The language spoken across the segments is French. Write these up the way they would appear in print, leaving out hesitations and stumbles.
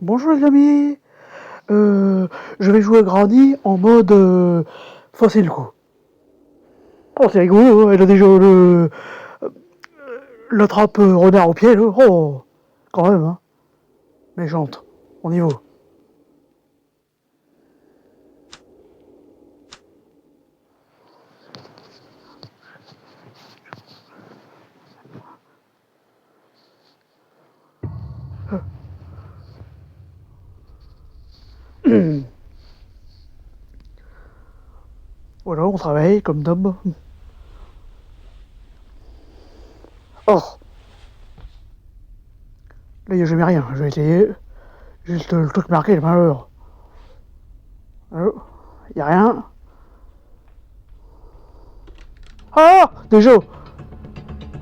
Bonjour les amis, je vais jouer Granny en mode facile quoi. Oh c'est rigolo, hein, elle a déjà l'attrape renard au pied là. Oh, quand même hein, méchante, on y va. Voilà, on travaille comme d'hab. Oh, là il n'y a jamais rien, je vais essayer. Juste le truc marqué, le malheur. Il n'y a rien. Ah, déjà.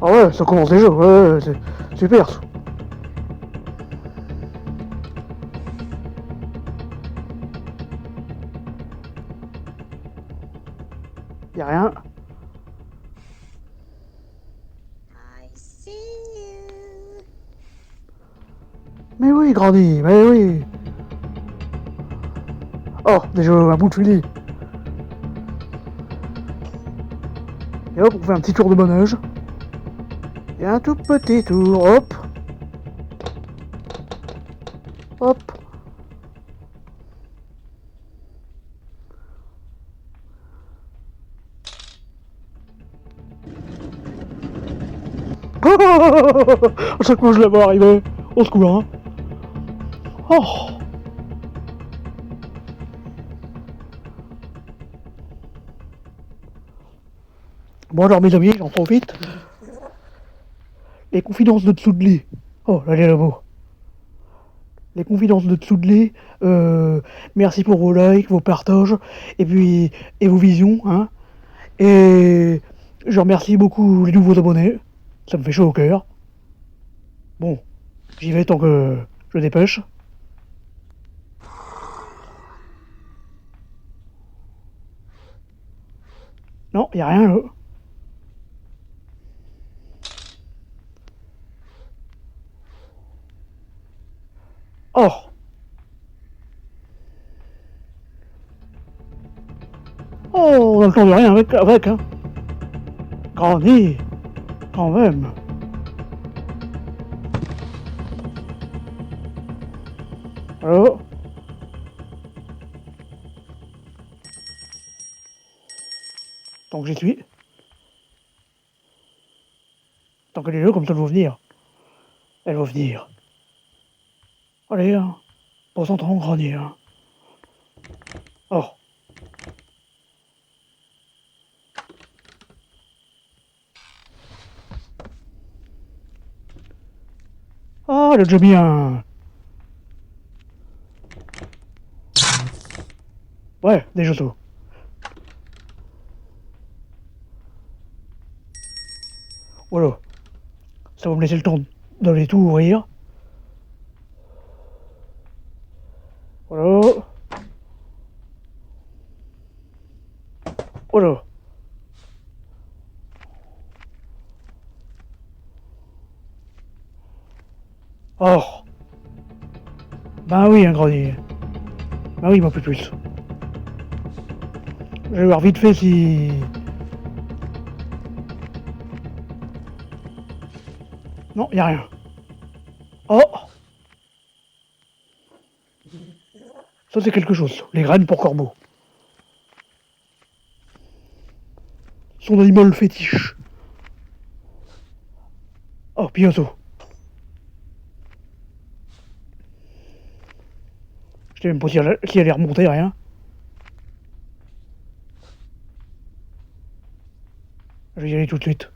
Ah ouais, ça commence déjà, ouais, c'est super ça. Il n'y a rien. I see you. Mais oui, Granny, mais oui. Oh, déjà un bout de fini. Et hop, on fait un petit tour de manège. Et un tout petit tour, hop, hop. À chaque fois que je la vois arriver, au secours, hein. Oh. Bon alors mes amis, j'en profite. Les confidences de dessous de lit. Oh, là les là-bas. Les confidences de dessous de lit. Merci pour vos likes, vos partages, et puis et vos visions, hein. Et je remercie beaucoup les nouveaux abonnés. Ça me fait chaud au cœur. Bon, j'y vais tant que je dépêche. Non, y a rien là. Oh. Oh, on a le temps de rien avec hein. Granny, quand même. Alors, tant que j'y suis, tant qu'elle est là, comme ça elle va venir. Elle va venir. Allez, hein, pas sans temps Granny, hein. Oh, ah, elle a déjà mis un... Ouais, déjà ça. Voilà, ça va me laisser le temps d'aller tout ouvrir. Voilà, voilà. Oh, bah oui, hein, Granny. Bah oui, ma plus. Je vais voir vite fait si... Non, y a rien. Oh, ça c'est quelque chose. Les graines pour corbeau. Son animal fétiche. Oh, bientôt. Je sais même pas si elle est remontée, rien. Je vais y aller tout de suite.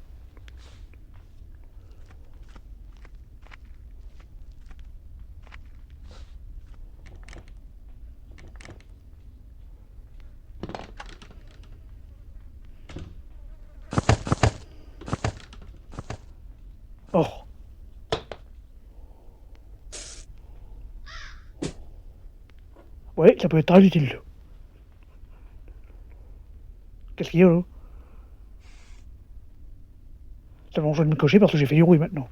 Oh. Ouais, ça peut être très utile. Qu'est-ce qu'il y a là? Ça va, je vais me cocher parce que j'ai fait du bruit maintenant.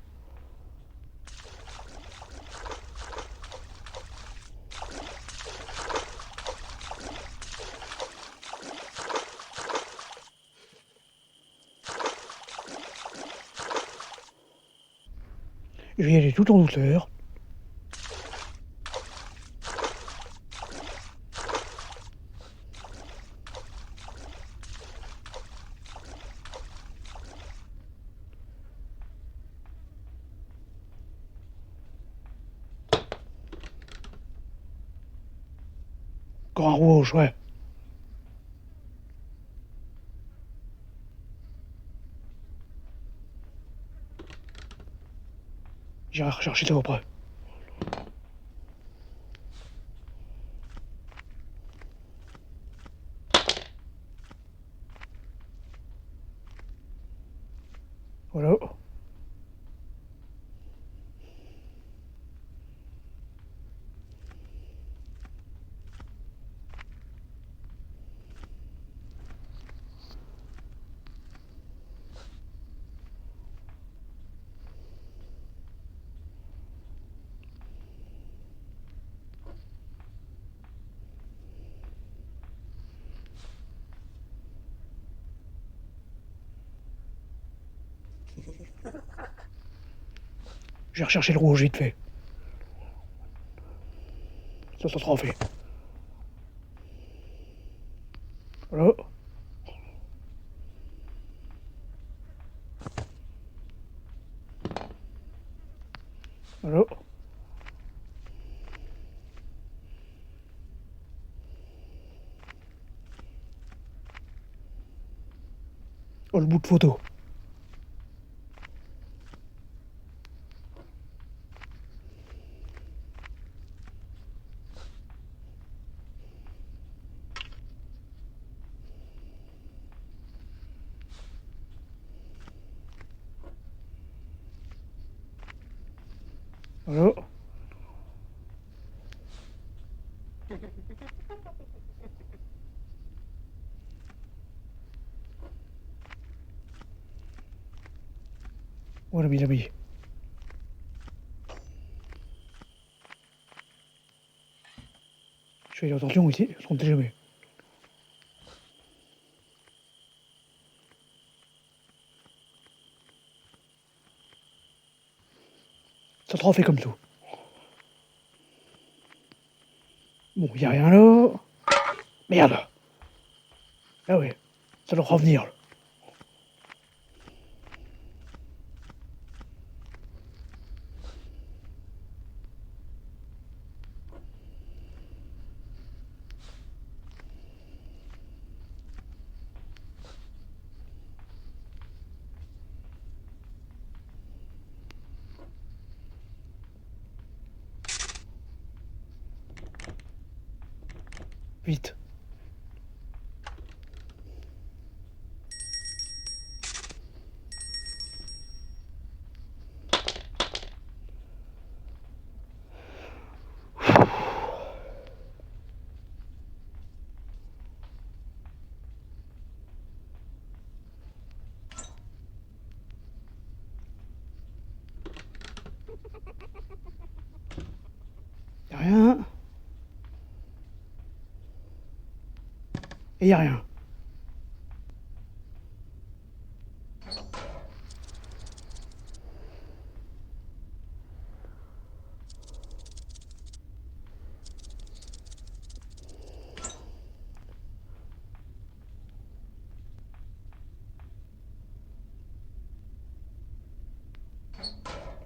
Je vais y aller tout en douceur. Encore un rouge, ouais. J'irai rechercher ça après. Voilà. Je vais rechercher le rouge vite fait. Ça sera fait. Voilà. Voilà. Oh, le bout de photo. Voilà. Voilà mes amis. Je fais attention ici, parce qu'on ne sait jamais. Ça sera fait comme tout. Bon, y a rien là. Merde. Ah ouais, ça doit revenir là. Vite. Y a rien. Et y a rien.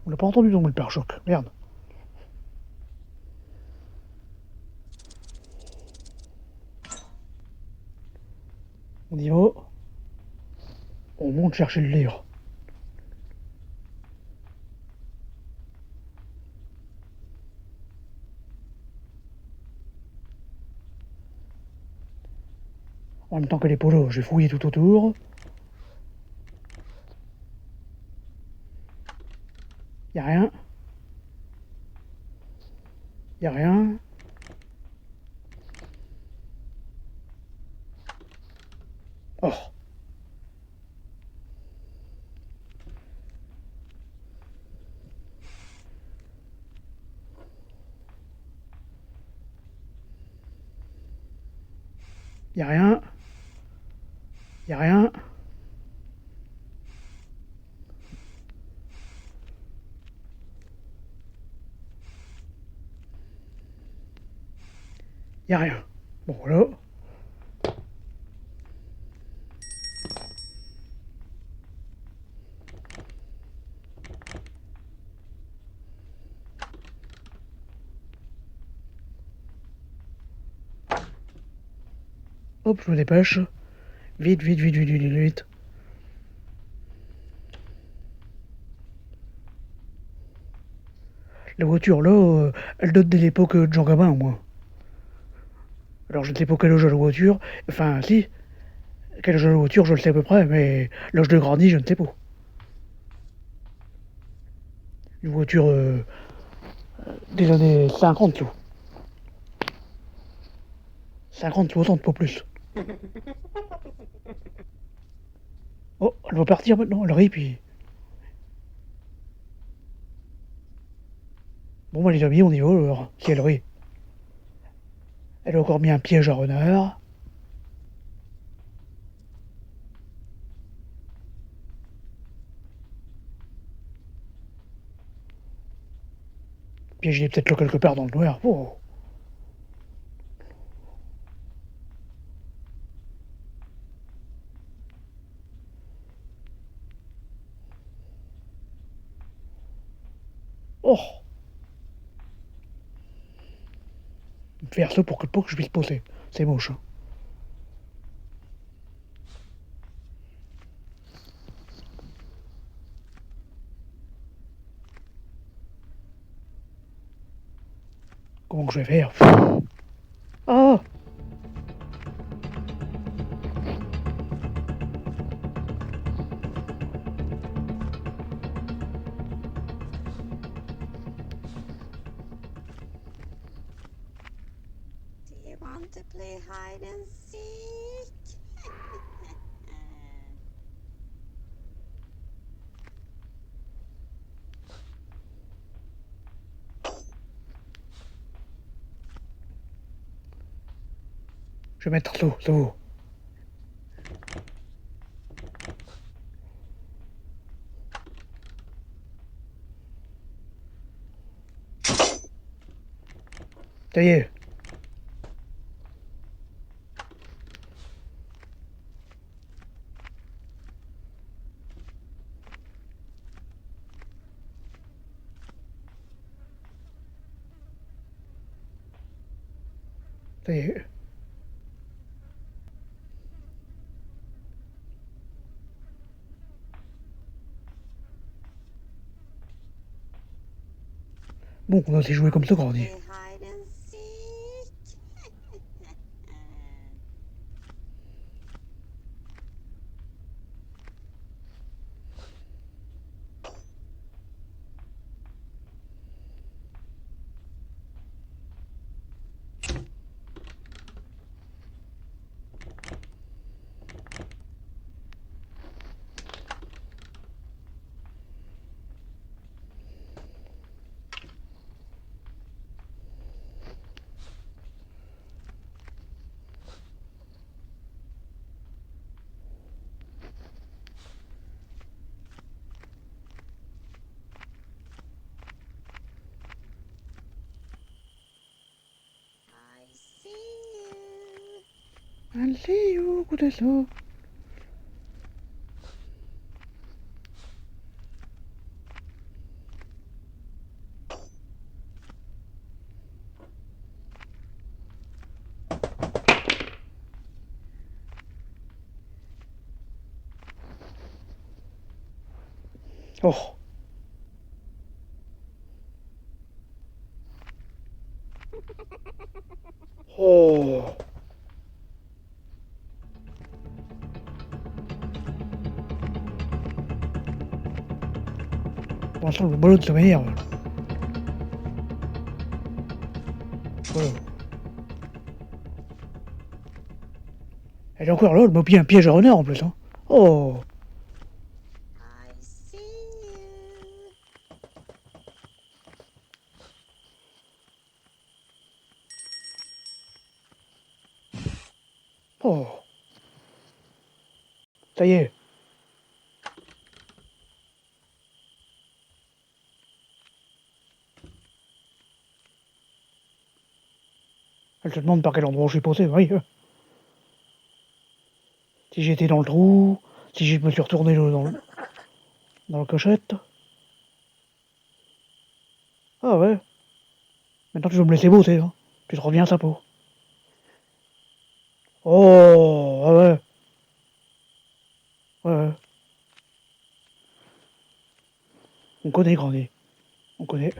On l'a pas entendu dans le pare-choc. Merde. On y va. On monte chercher le livre. En même temps que les polos, j'ai fouillé tout autour. Y a rien. Y a rien. Oh. Y a rien. Y a rien. Y a rien. Bon, voilà. Hop, je me dépêche. Vite, vite, vite, vite, vite, vite, vite. La voiture, là, elle date de l'époque de Jean Gabin, au moins. Alors, je ne sais pas quel âge a la voiture. Enfin, si. Quel âge a la voiture, je le sais à peu près, mais l'âge de grandi, je ne sais pas. Une voiture des années 50, là. 50, 60, pas plus. Oh, elle va partir maintenant, elle rit, puis... Bon, bah, les amis, on y va, alors, si elle rit. Elle a encore mis un piège à renard. Piège, il est peut-être là quelque part dans le noir. Oh. Oh. Faire ça pour que je puisse poser. C'est moche, hein. Comment que je vais faire? Ah. Do you want to play hide and seek? Je vais mettre l'eau, l'eau. Ça y est. Ça y est. Bon, on a aussi joué comme ça, grandi. Play hide and seek. I see you. I'll see you, écoutez ça. Oh. Oh. Pour l'instant, le ballon ça m'énerve. Voilà. Elle est encore là, elle m'a mis un piège à renard en plus, hein. Oh. I see you. Oh. Ça y est. Elle se demande par quel endroit je suis posé, oui. Si j'étais dans le trou, si je me suis retourné dans la cochette. Ah ouais. Maintenant tu veux me laisser bosser, hein. Tu te reviens à sa peau. Oh, ah ouais. Ouais, ouais. On connaît, Granny. On connaît.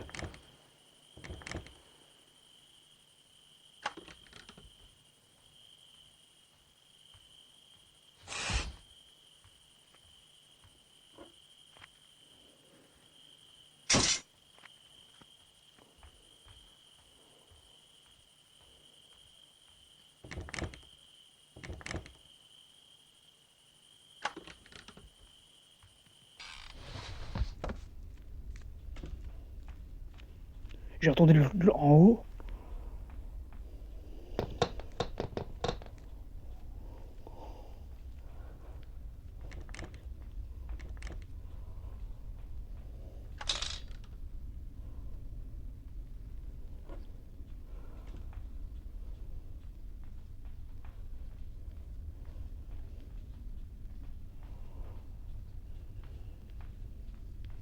J'ai retourné en haut.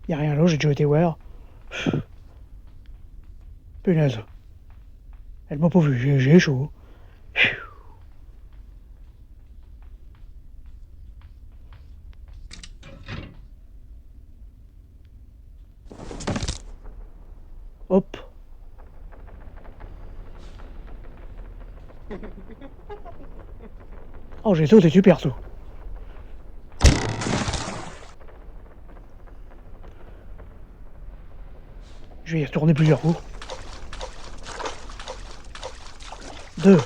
Y'a rien là, j'ai déjà été voir. Punaise. Elle m'a pas vu, j'ai chaud. Hop. Oh, j'ai sauté super saut. Je vais y retourner plusieurs fois. 2.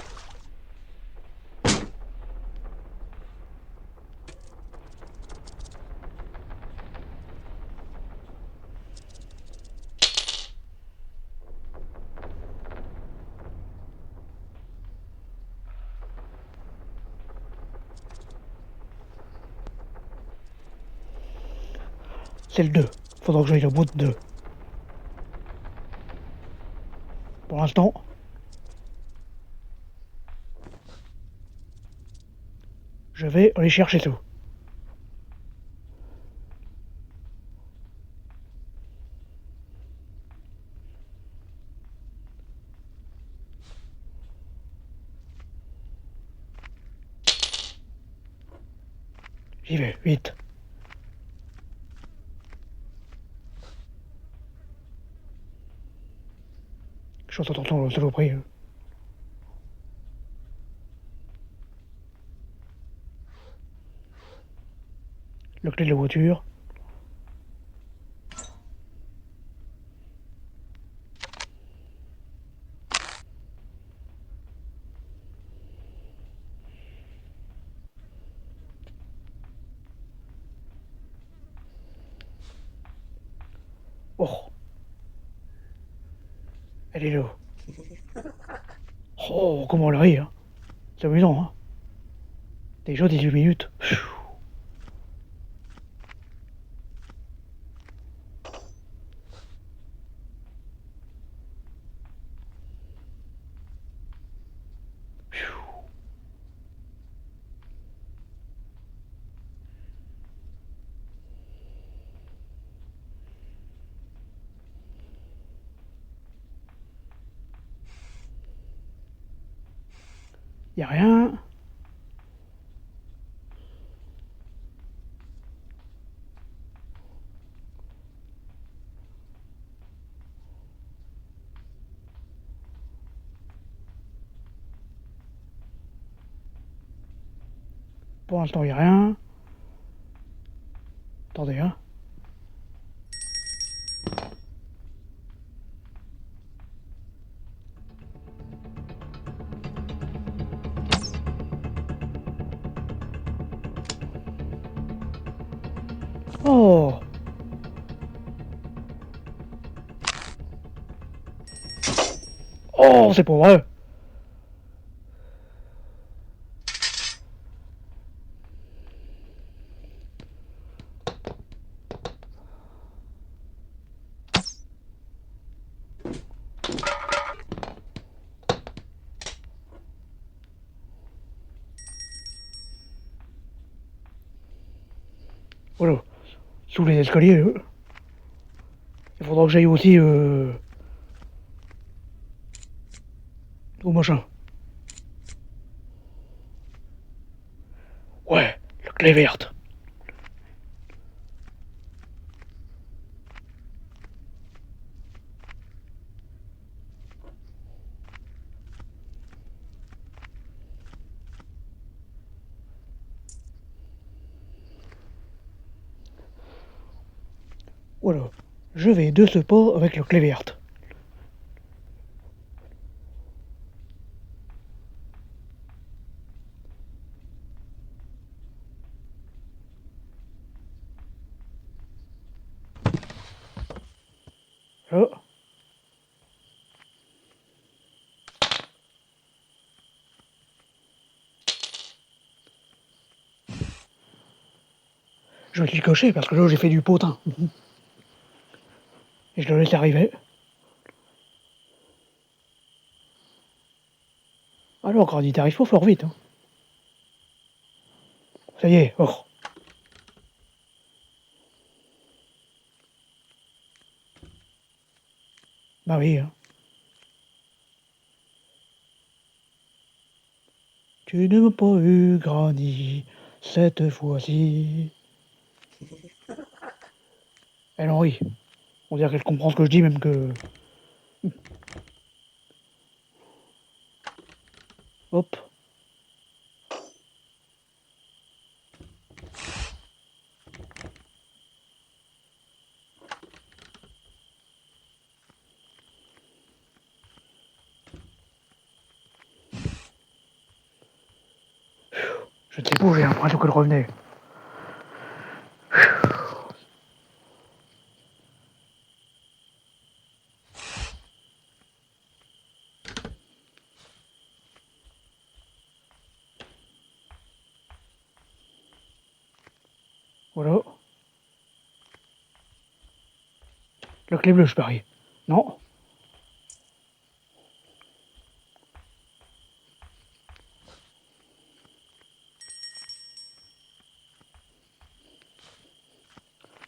C'est le 2. Faudra que j'aille au bout de 2. Pour l'instant, je vais aller chercher tout. J'y vais, vite. Je suis en le saloperie. La clé de la voiture. Oh, elle est là. Oh, comment elle rit, hein. C'est amusant, hein. Déjà 18 minutes. Y'a rien. Pour l'instant, y'a rien. Attendez, hein. Oh, oh, c'est pas vrai. Voilà. Sous les escaliers, il faudra que j'aille aussi au machin. Ouais, la clé verte. Voilà. Je vais de ce pas avec la clé verte. Là. Je vais te le cocher parce que là j'ai fait du potin. Et je le laisse arriver. Alors, Granit, t'arrives pas fort vite. Hein. Ça y est, oh. Bah oui. Hein. Tu ne m'as pas eu, Granit, cette fois-ci. Elle en rit. On dirait qu'elle comprend ce que je dis, même que... Hop. Je ne sais pas où j'ai l'impression qu'elle revenait. Voilà. La clé bleue, je parie. Non.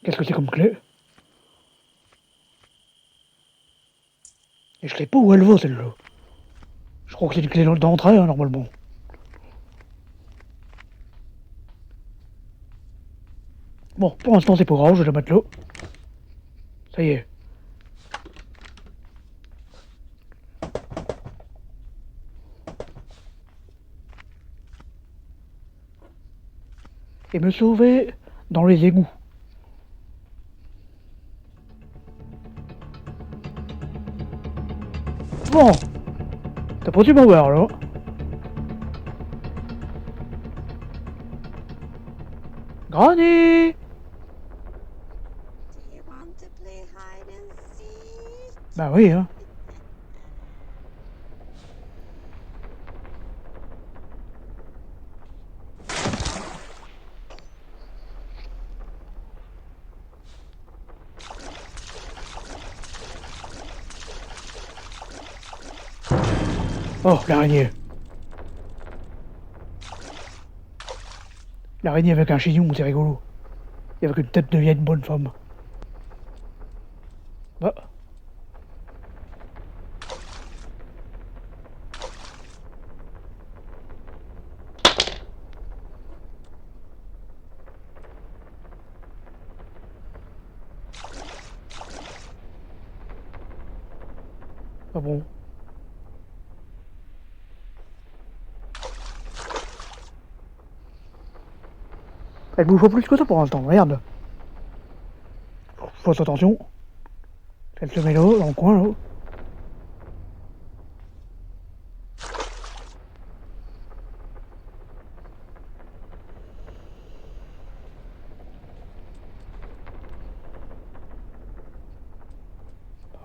Qu'est-ce que c'est comme clé? Et je sais pas où elle va, celle-là. Je crois que c'est une clé d'entrée, hein, normalement. Bon, pour l'instant, c'est pas grave, je vais la mettre là. Ça y est. Et me sauver dans les égouts. Bon, t'as pas dû m'avoir, là. Granny! Do you want to play hide and seek? Bah oui, hein. Oh, l'araignée. L'araignée avec un chignon, c'est rigolo. Et avec une tête de vieille bonne femme. Bah. Ah bon. Elle bouge pas plus que ça pour l'instant, regarde. Faites attention. Elle se met là, dans le coin, là.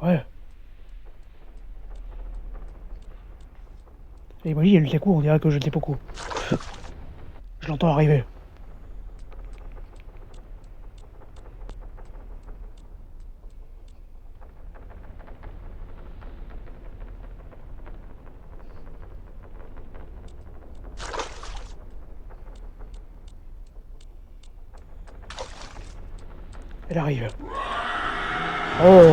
Ouais. Et imagine, elle sait quoi, on dirait que je ne sais pas quoi. Je l'entends arriver. Elle arrive. Oh.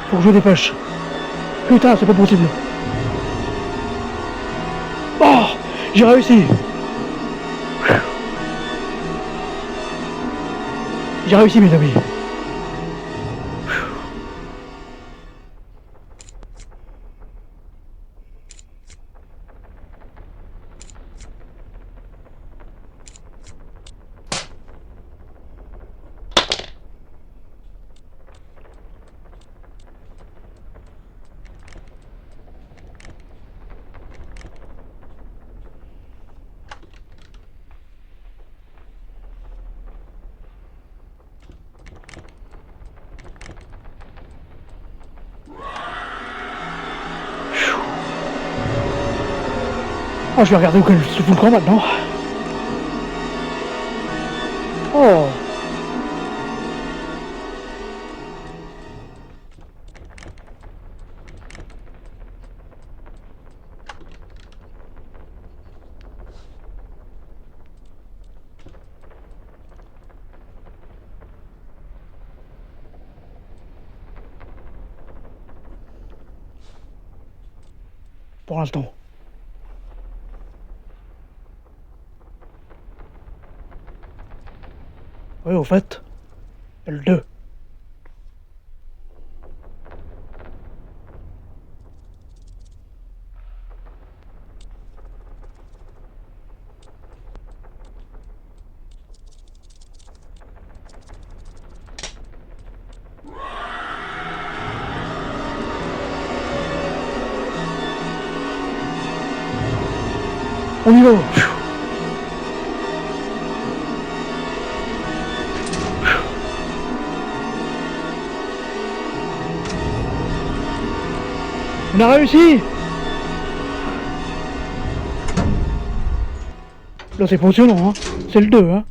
Faut que je me dépêche. Putain, c'est pas possible. Oh, j'ai réussi. J'ai réussi, mes amis. Oh, je vais regarder où se fout le camp maintenant. Oh. Pour l'instant. Oui, au fait, le 2. On y va. On a réussi. Là, c'est passionnant, hein. C'est le 2, hein.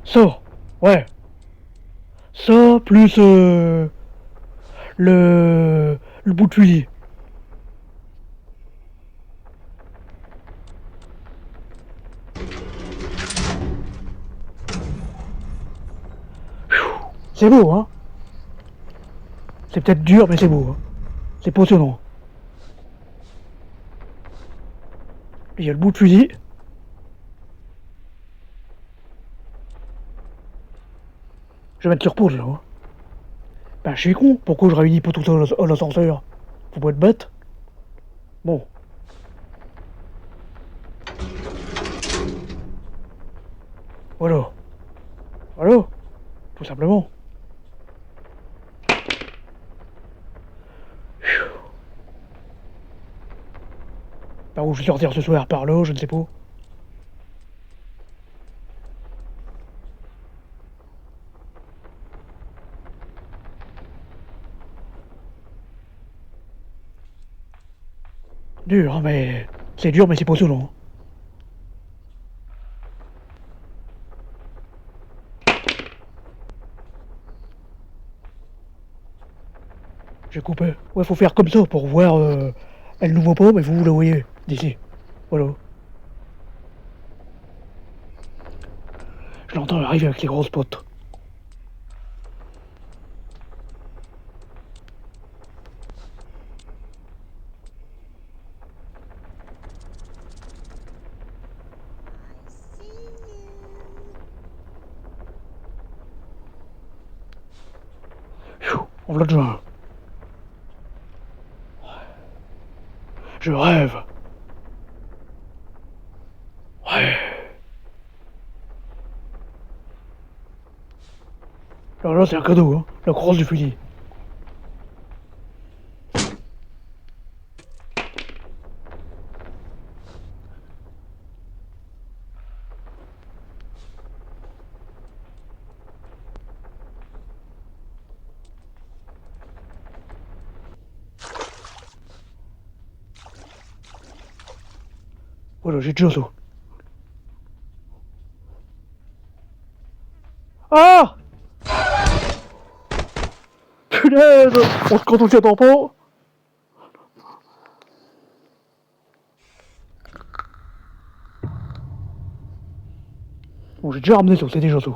Ça, ouais. Ça, plus le bout de fusil. C'est beau, hein. C'est peut-être dur, mais c'est beau, hein. C'est passionnant. Il y a le bout de fusil. Je vais mettre sur pause, là, hein. Ben, je suis con. Pourquoi je réunis pas tout ça à l'ascenseur? Faut pas être bête. Bon. Voilà. Voilà. Tout simplement. Par où je vais sortir ce soir? Par là, je ne sais pas. Dur, hein, mais... C'est dur, mais c'est passionnant. J'ai coupé. Ouais, faut faire comme ça pour voir... Elle nous voit pas, mais vous la voyez. D'ici. Voilà. Je l'entends arriver avec les grosses potes. I see you. On l'a déjà. Je rêve. Ouais. Alors là, c'est un cadeau, hein. La crosse du fusil. Voilà, j'ai déjà ça. punaise! Quand on s'y attend pas! Bon, j'ai déjà ramené ça, c'est déjà ça.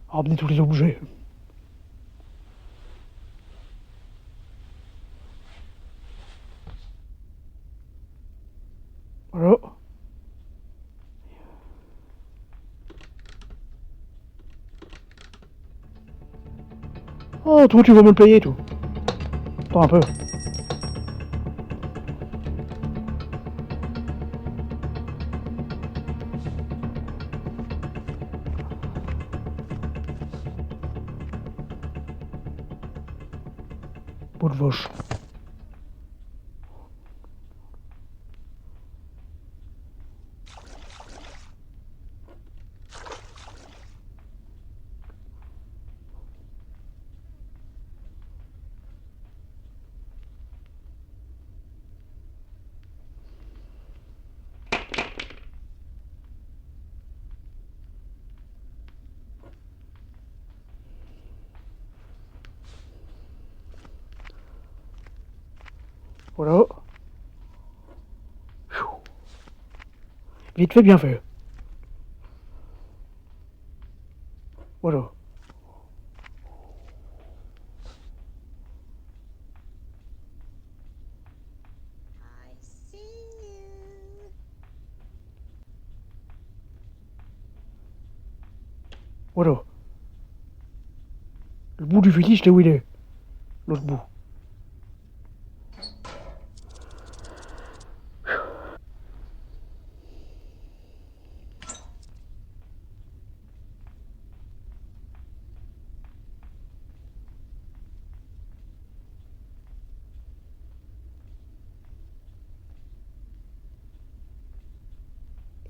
Ramener tous les objets. Voilà. Oh, toi, tu vas me le payer, toi. Attends un peu. Peau de vache. Voilà. Vite fait, bien fait. Voilà. I see you. Voilà. Le bout du fusil, je sais où il est. L'autre bout.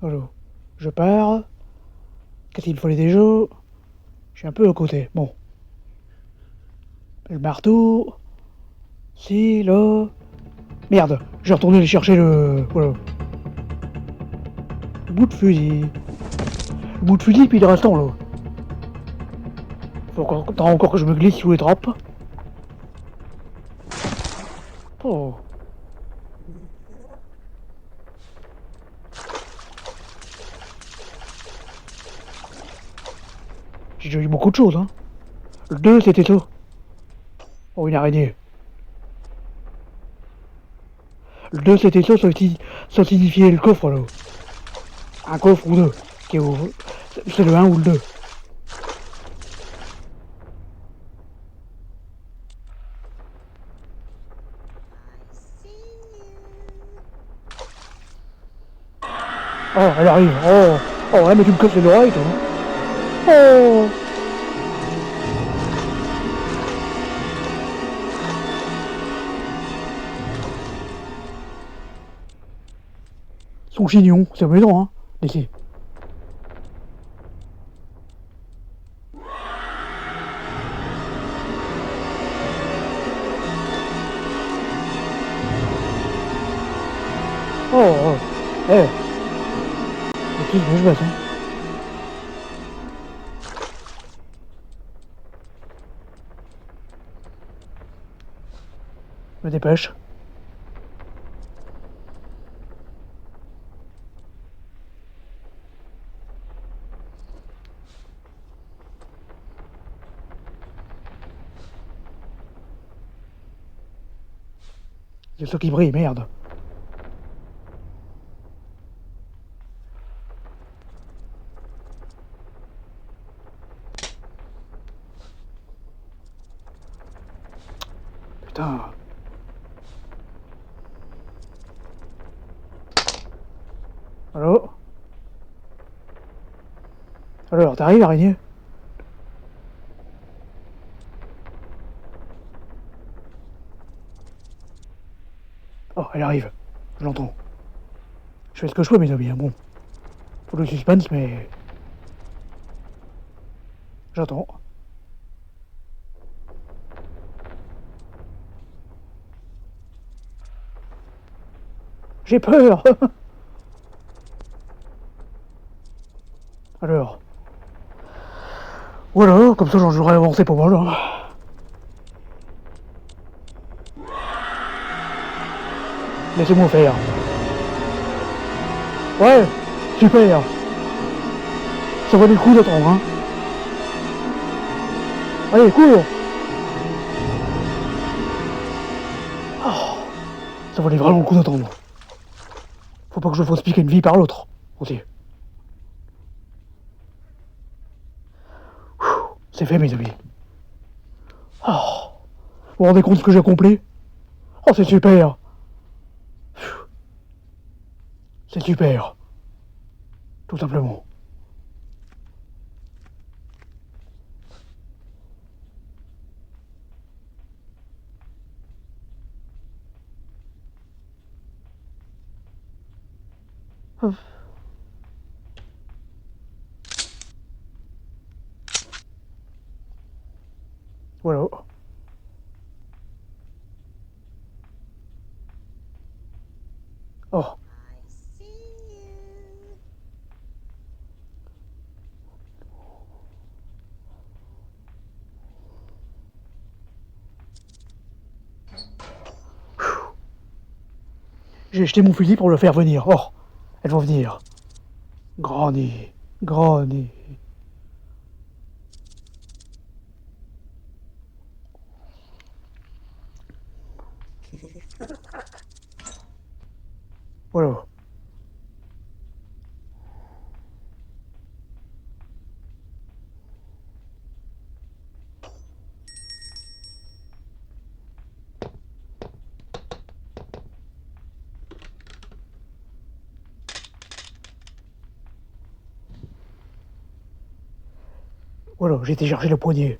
Alors, je pars. Qu'est-ce qu'il me fallait déjà? Je suis un peu à côté. Bon. Le marteau. Si, là. Merde, je vais retourner aller chercher le. Voilà. Le bout de fusil. Le bout de fusil, puis le restant, là. Faut encore que je me glisse sous les trappes. Oh. J'ai déjà eu beaucoup de choses, hein. Le 2, c'était ça. Oh, une araignée. Le 2, c'était ça, ça signifiait le coffre, là. Un coffre ou deux. C'est le 1 ou le 2. I see you. Oh, elle arrive. Oh. Oh, ouais, mais tu me casses les oreilles, toi. Oh. Son chignon, c'est amusant, hein. Ici. Oh, oh. Eh. Mais qu'est-ce que je baisse, hein. Me dépêche. Il y a ça qui brille, merde. Putain. Allô? Alors, t'arrives, araignée? Oh, elle arrive. Je l'entends. Je fais ce que je peux, mes amis, hein. Bon. Faut le suspense, mais... J'attends. J'ai peur. Alors. Voilà, comme ça j'aurais avancé pas mal. Hein. Laissez-moi faire. Ouais, super. Ça valait le coup d'attendre, hein. Allez, cours. Oh, ça valait vraiment le coup d'attendre. Faut pas que je fasse piquer une vie par l'autre. Aussi. C'est fait, mes amis. Oh, vous vous rendez compte ce que j'ai accompli? Oh, c'est super. C'est super. Tout simplement. Voilà. Oh, I see you. j'ai jeté mon fusil pour le faire venir. Oh, elles vont venir. Granny. Granny. Voilà. Voilà, j'ai été chercher le poignet.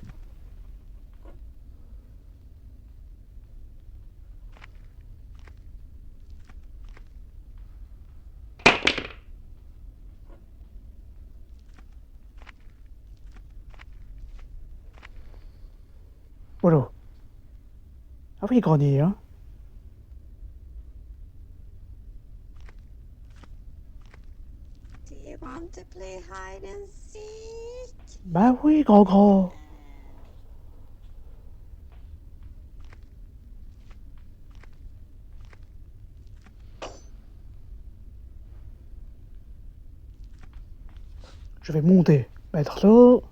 Voilà. Ah oui, Granny, hein. Do you want to play hide and seek? Bah oui, grand. Je vais monter. Mettre ça.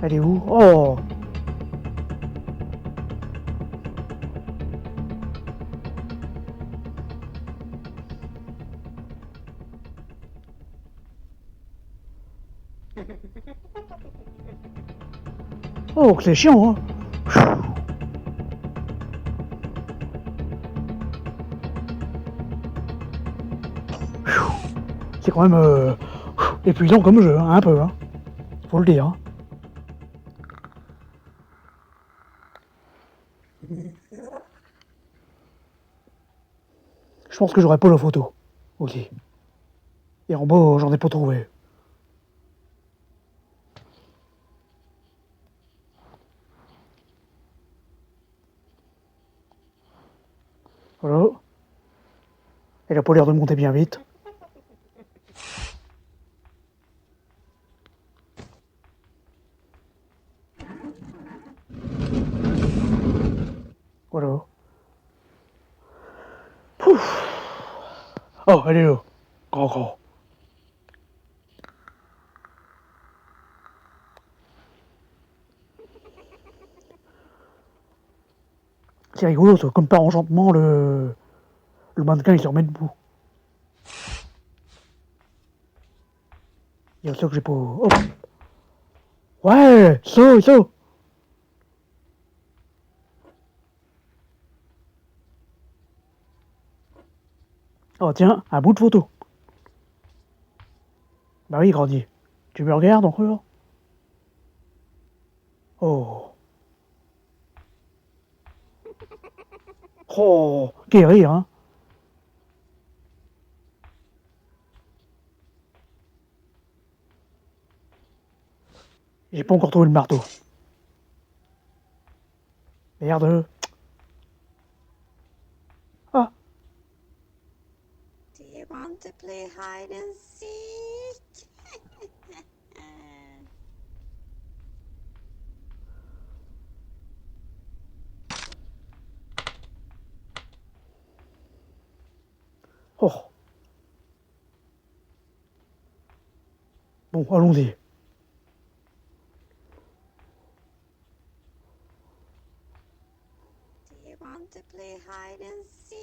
Elle est où? Oh. Oh, que c'est chiant, hein. C'est quand même épuisant comme jeu, hein, un peu, hein. Faut le dire. Hein. Je pense que j'aurais pas la photo aussi. Et en bas, j'en ai pas trouvé. Voilà. Elle a pas l'air de monter bien vite. Voilà. Pouf. Oh, elle est là. Grand. C'est rigolo, ça. Comme par enchantement, le mannequin, il se remet debout. Il y a ça que j'ai pas... Hop. Ouais, ça. Oh, tiens, un bout de photo. Bah oui, Grandi. Tu me regardes encore? Oh. Oh, quel rire, hein. J'ai pas encore trouvé le marteau. Merde. Ah, want to play hide and seek? Oh. Bon, allons-y. Do you want to play hide and seek?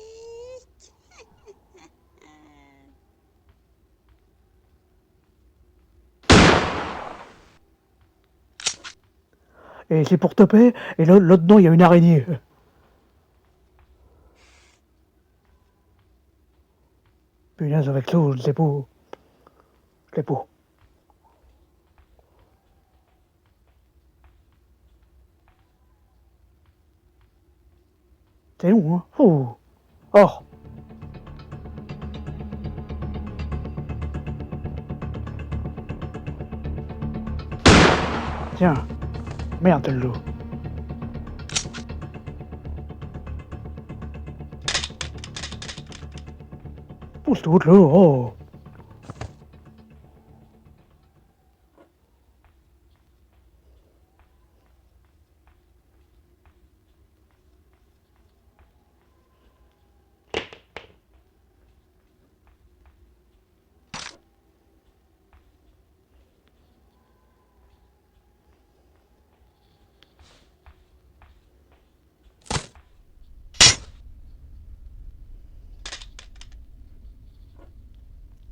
Et c'est pour taper, et là-dedans, il y a une araignée. Punaise, avec ça, je sais pas. Je sais pas. C'est long, hein. Oh. Oh. Tiens. Merde, le loup. Pousse tout l'eau. Oh.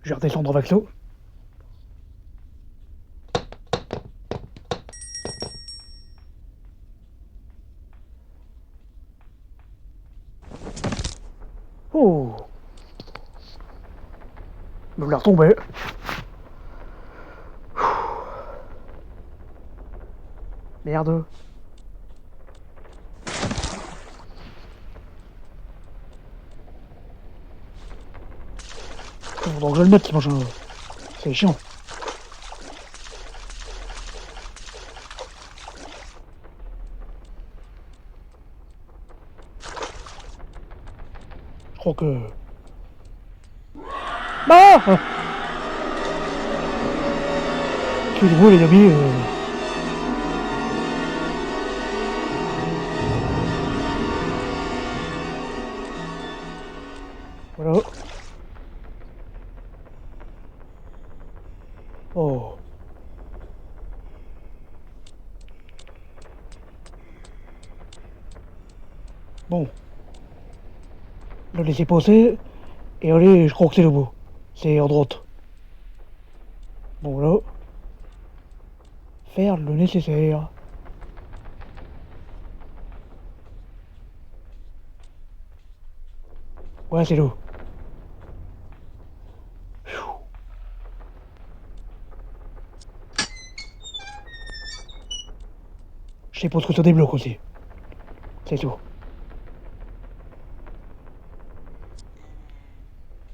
Je vais redescendre avec ça. Oh. Je vais la retomber. Merde. Faudra que je le mette, sinon je... C'est chiant. Je crois que... Ah. Excusez-moi les amis. Voilà. Oh. Bon. Le laisser passer. Et allez, je crois que c'est le bout. C'est en droite. Bon là. Faire le nécessaire. Ouais, c'est l'eau. Je suppose que ça débloque aussi. C'est tout.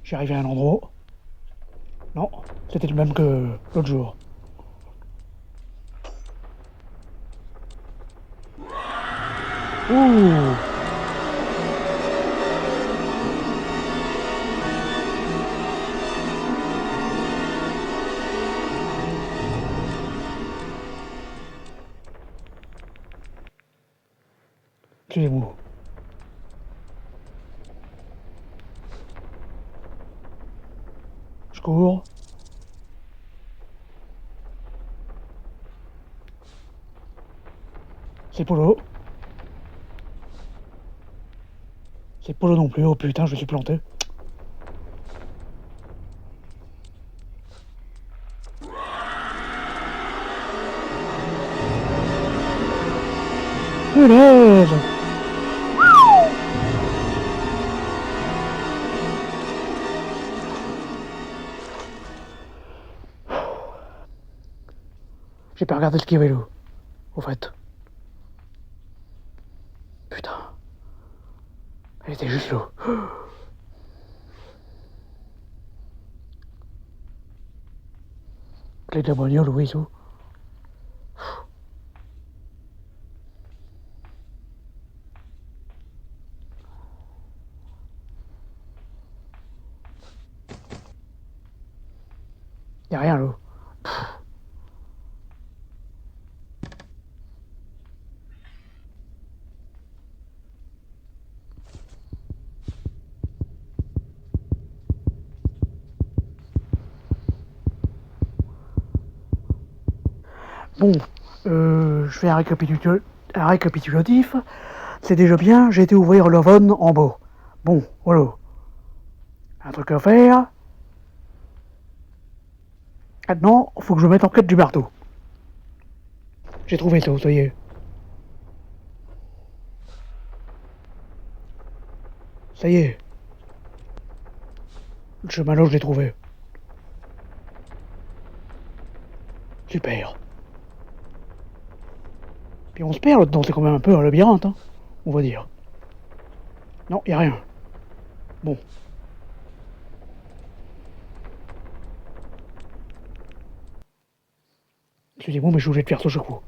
J'ai arrivé à un endroit. Non, c'était le même que l'autre jour. Ouh. Excusez-moi. Je cours. C'est pas là. C'est pas là non plus. Oh putain, je me suis planté. Punaise. J'ai pas regardé ce qu'il y avait là. Au fait. Putain. Elle était juste là. Clé de la bagnole, oui, ça. Y'a rien là. Bon, je fais un récapitulatif. C'est déjà bien, j'ai été ouvrir l'oven en bas. Bon, voilà. Un truc à faire. Maintenant, faut que je mette en quête du marteau. J'ai trouvé ça, ça y est. Ça y est. Le chemin là, je l'ai trouvé. Super. Puis on se perd là-dedans, c'est quand même un peu un labyrinthe, hein, on va dire. Non, y a rien. Bon. Excusez-moi, mais je suis obligé de faire ça chaque fois.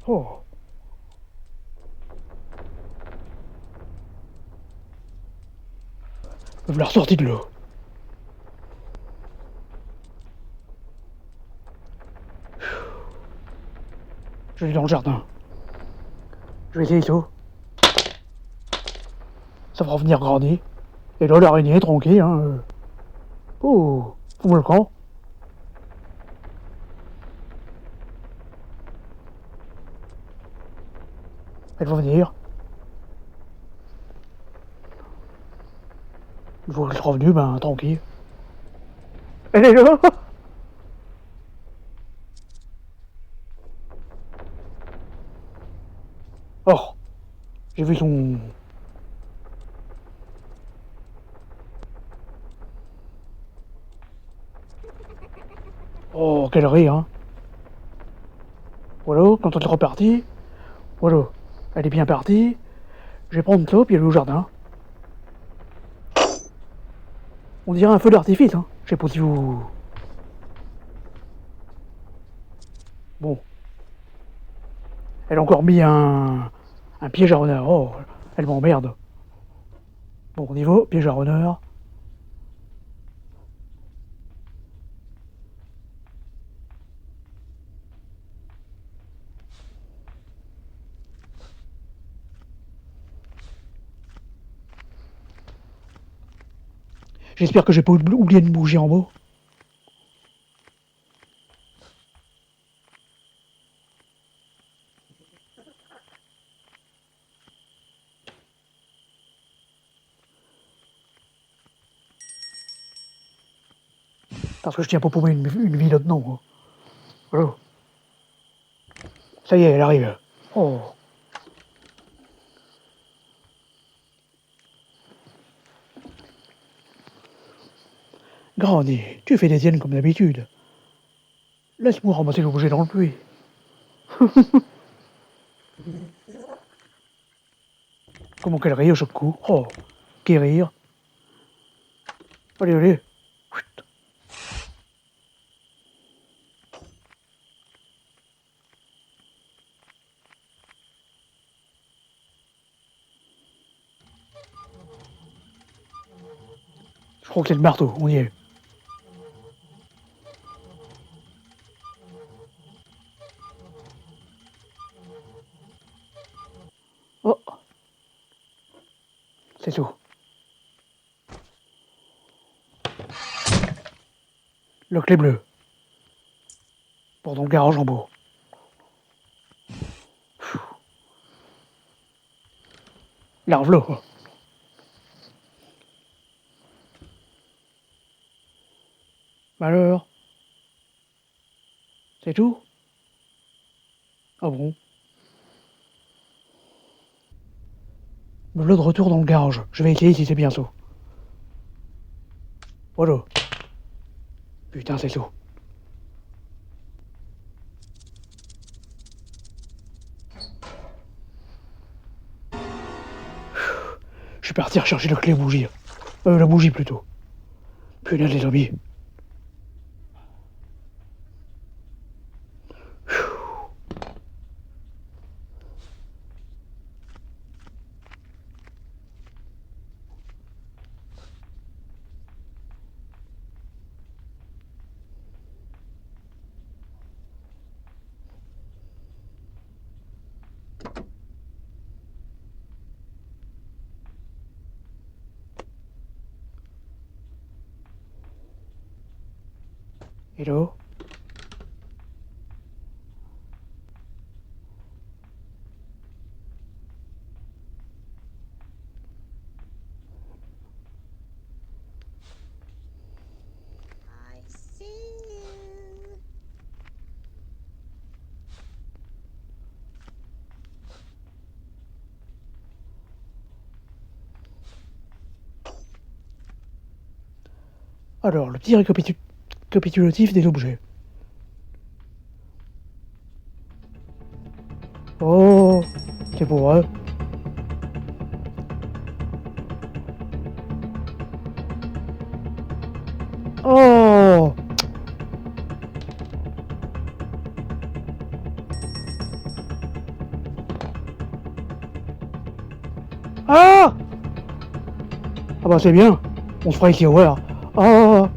Oh. Me la ressortie de là. Je vais dans le jardin. Je vais essayer ça. Ça va revenir grandir. Et là, l'araignée, tranquille, hein. Oh, fous-moi le camp. Elle va venir. Une fois qu'elle sera revenue, ben, tranquille. Elle est là. Oh, j'ai vu son... Oh, quelle rire, hein. Voilà, quand elle est repartie. Voilà, elle est bien partie. Je vais prendre ça, puis aller au jardin. On dirait un feu d'artifice, hein. Je sais pas si vous... Bon. Elle a encore mis un piège à renard. Oh, elle m'emmerde. Bon, on y va, piège à renard. J'espère que j'ai pas oublié de bouger en bas. Parce que je tiens pas pour moi une vie là-dedans. Quoi. Voilà. Ça y est, elle arrive. Oh. Granny, tu fais des tiennes comme d'habitude. Laisse-moi ramasser l'objet dans le puits. Comment qu'elle rit au chaque coup. Oh, quel rire. Allez, allez. Chut. Je crois que c'est le marteau, on y est. Oh, c'est tout. Le clé bleue. Pour dans le garage en bas. Larve là. Malheur. C'est tout? Ah bon? Me voilà de retour dans le garage. Je vais essayer si c'est bien ça. Voilà. Putain, c'est ça. Je suis parti rechercher la clé bougie. La bougie plutôt. Punaise les zombies. Hello? I see you. Alors, le petit récapitulatif des objets. Oh, c'est beau, hein? Oh! Ah! Ah bah c'est bien, on se fera ici, voilà. Ah!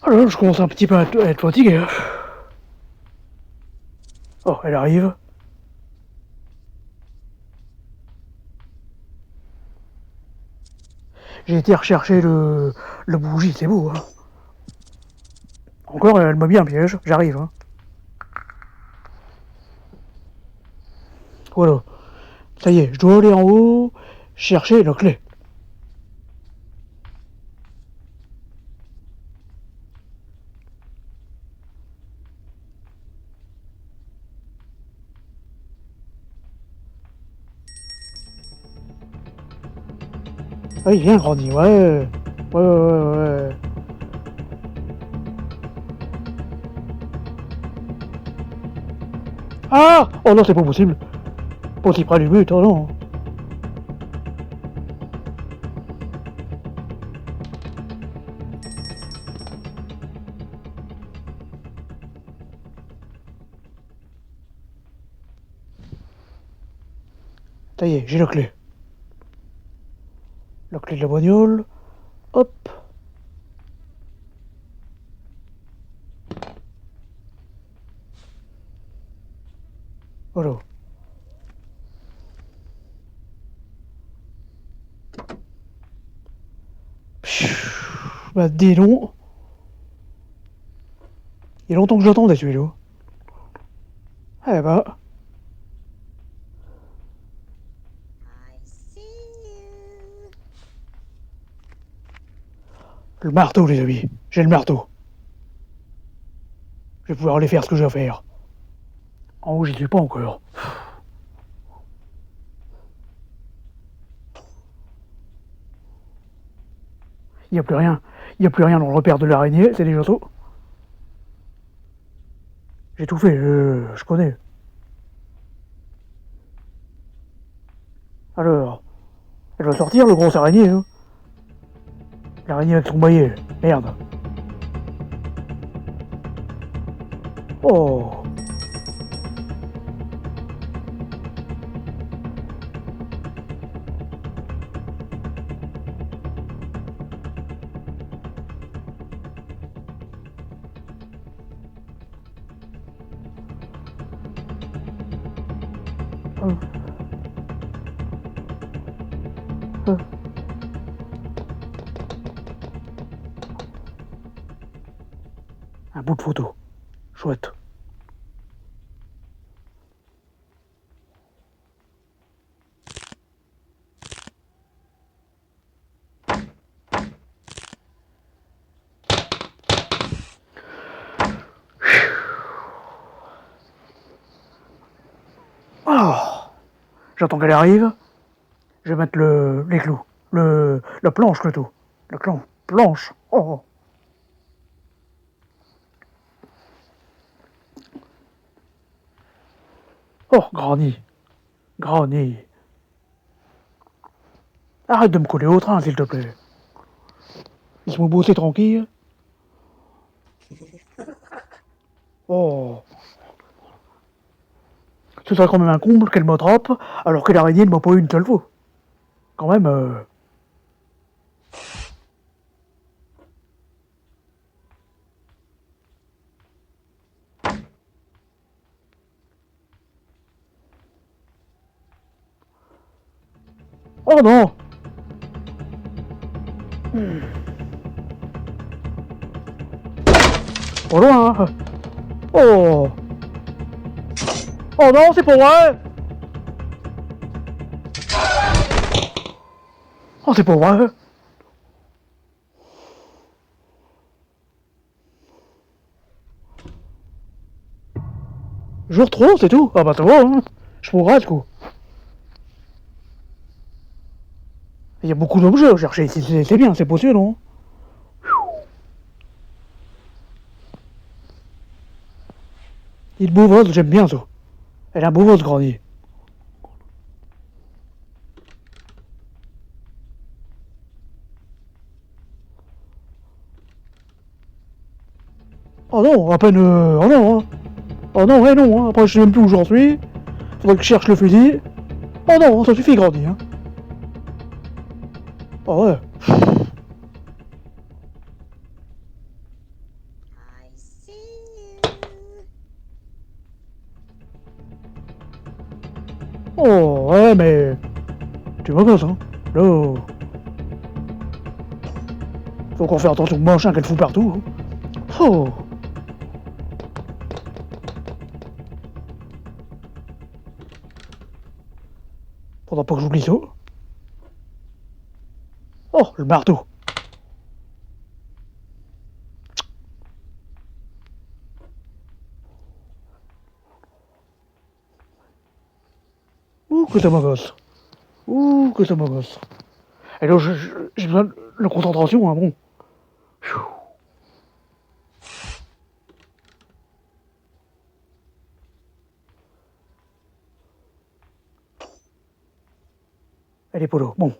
Alors, je commence un petit peu à être fatigué. Oh, elle arrive. J'ai été rechercher le bougie, c'est beau, hein. Encore, elle m'a mis un piège, j'arrive, hein. Voilà. Ça y est, je dois aller en haut, chercher la clé. Ah, il vient grandi, ouais. Ouais. Ah! Oh non, c'est pas possible. Pas si près du but, oh non. Ça y est, j'ai la clé. La clé de la bagnole. Hop. Voilà. Bah dis donc. Il y a longtemps que j'attendais celui-là. Eh bah. I see you. Le marteau, les amis. J'ai le marteau. Je vais pouvoir aller faire ce que j'ai à faire. En haut, j'y suis pas encore. Il n'y a plus rien. Il n'y a plus rien dans le repère de l'araignée, c'est déjà tout. J'ai tout fait, je connais. Alors, elle va sortir, le gros araignée, hein. L'araignée avec son maillet. Merde. Oh. Hum, hum. Un bout de photo. Chouette. Oh. J'attends qu'elle arrive. Je vais mettre les clous. La planche plutôt. La planche. Oh. Oh, Granny. Granny. Arrête de me coller au train, s'il te plaît. Laisse-moi bosser tranquille. Oh. Ce serait quand même un comble qu'elle m'attrape, alors que l'araignée ne m'a pas eu une seule fois. Quand même, Oh non. Pas loin, hein. Oh. Oh non, c'est pas vrai. Oh, c'est pas vrai. Jour 3, c'est tout. Ah bah ça va, hein. Je pourrais, du coup. Il y a beaucoup d'objets à chercher, c'est bien, c'est possible, non? Il beau vote, j'aime bien ça. Elle a un beau vote, Granny. Oh non, à peine... Oh non, hein. Oh non, ouais, non, hein. Après je sais même plus où j'en suis. Faudrait que je cherche le fusil. Oh non, ça suffit, Granny, hein. Oh ouais. I see you. Oh ouais, mais... Tu m'agaces, hein. Là... Faut qu'on fasse attention au machin qu'elle fout partout. Hein. Oh. Faudra pas que j'oublie ça. Oh, le marteau. Ouh, que ça m'agace. Ouh, que ça m'agace. Et là, j'ai besoin de concentration, hein, bon. Pfiou. Elle est pas là. Bon.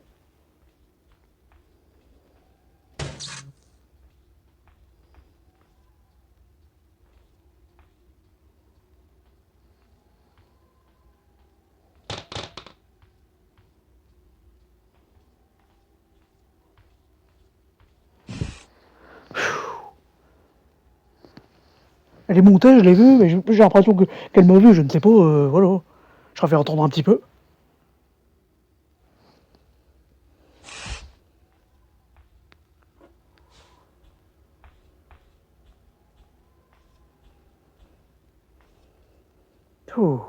Elle est montée, je l'ai vue, mais j'ai l'impression qu'elle m'a vu, je ne sais pas, voilà. Je préfère attendre un petit peu. Ouh.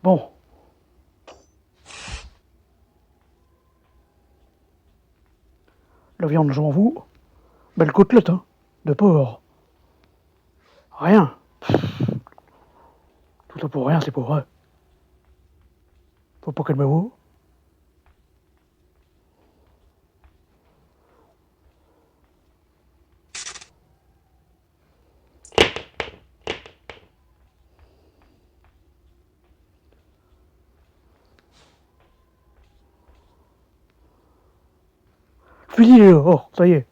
Bon. La viande, je m'en fous. Belle côtelette, hein. De porc. Rien. Tout ça pour rien, c'est pour vrai. Faut pas qu'elle me voie. Le fusil, il est là. Oh, ça y est.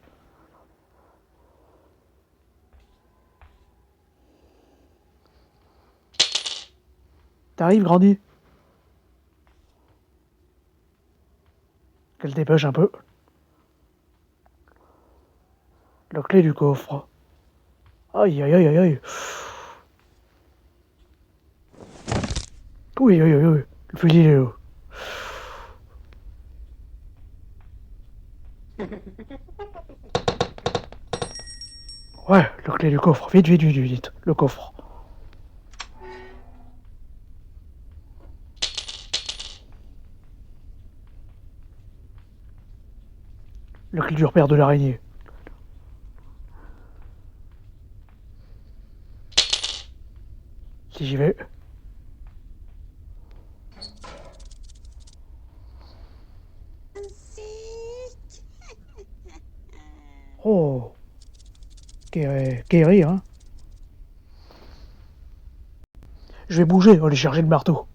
T'arrives, Grandi? Qu'elle dépêche un peu. La clé du coffre. Aïe, aïe, aïe, aïe, aïe. Oui, oui, oui, oui. Le fusil, il est là. Ouais, la clé du coffre. Vite, vite, vite, vite. Le coffre. La clé du repère de l'araignée. Si j'y vais. Sick. Oh. Kerry, hein. Je vais bouger, aller chercher le marteau.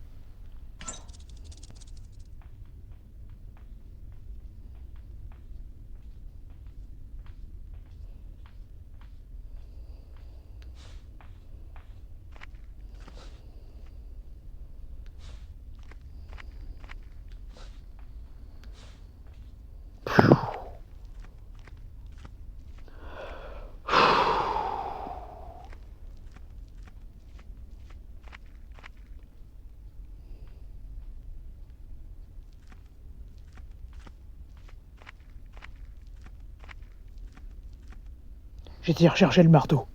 J'étais rechercher le marteau.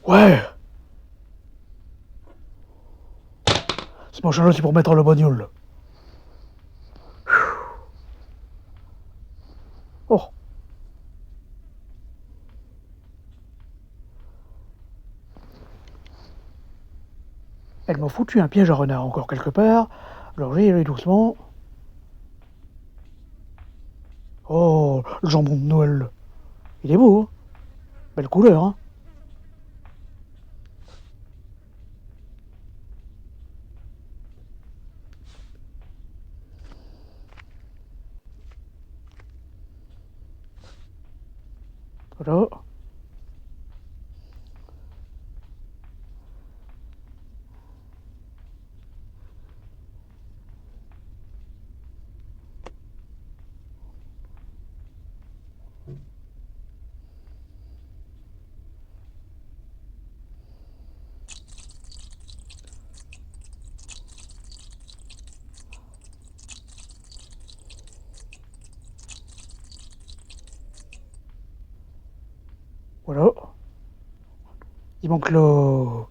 Ouais. Ce machin-là, c'est pour mettre le bagnole. Oh. Elle m'a foutu un piège à renard encore quelque part. Alors j'y vais doucement. Oh, le jambon de Noël. Il est beau, hein. Belle couleur, hein. Voilà. Voilà. Il manque le...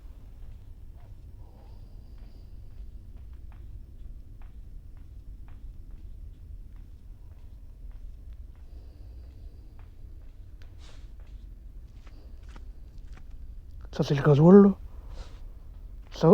Ça, c'est le gasoil. Ça.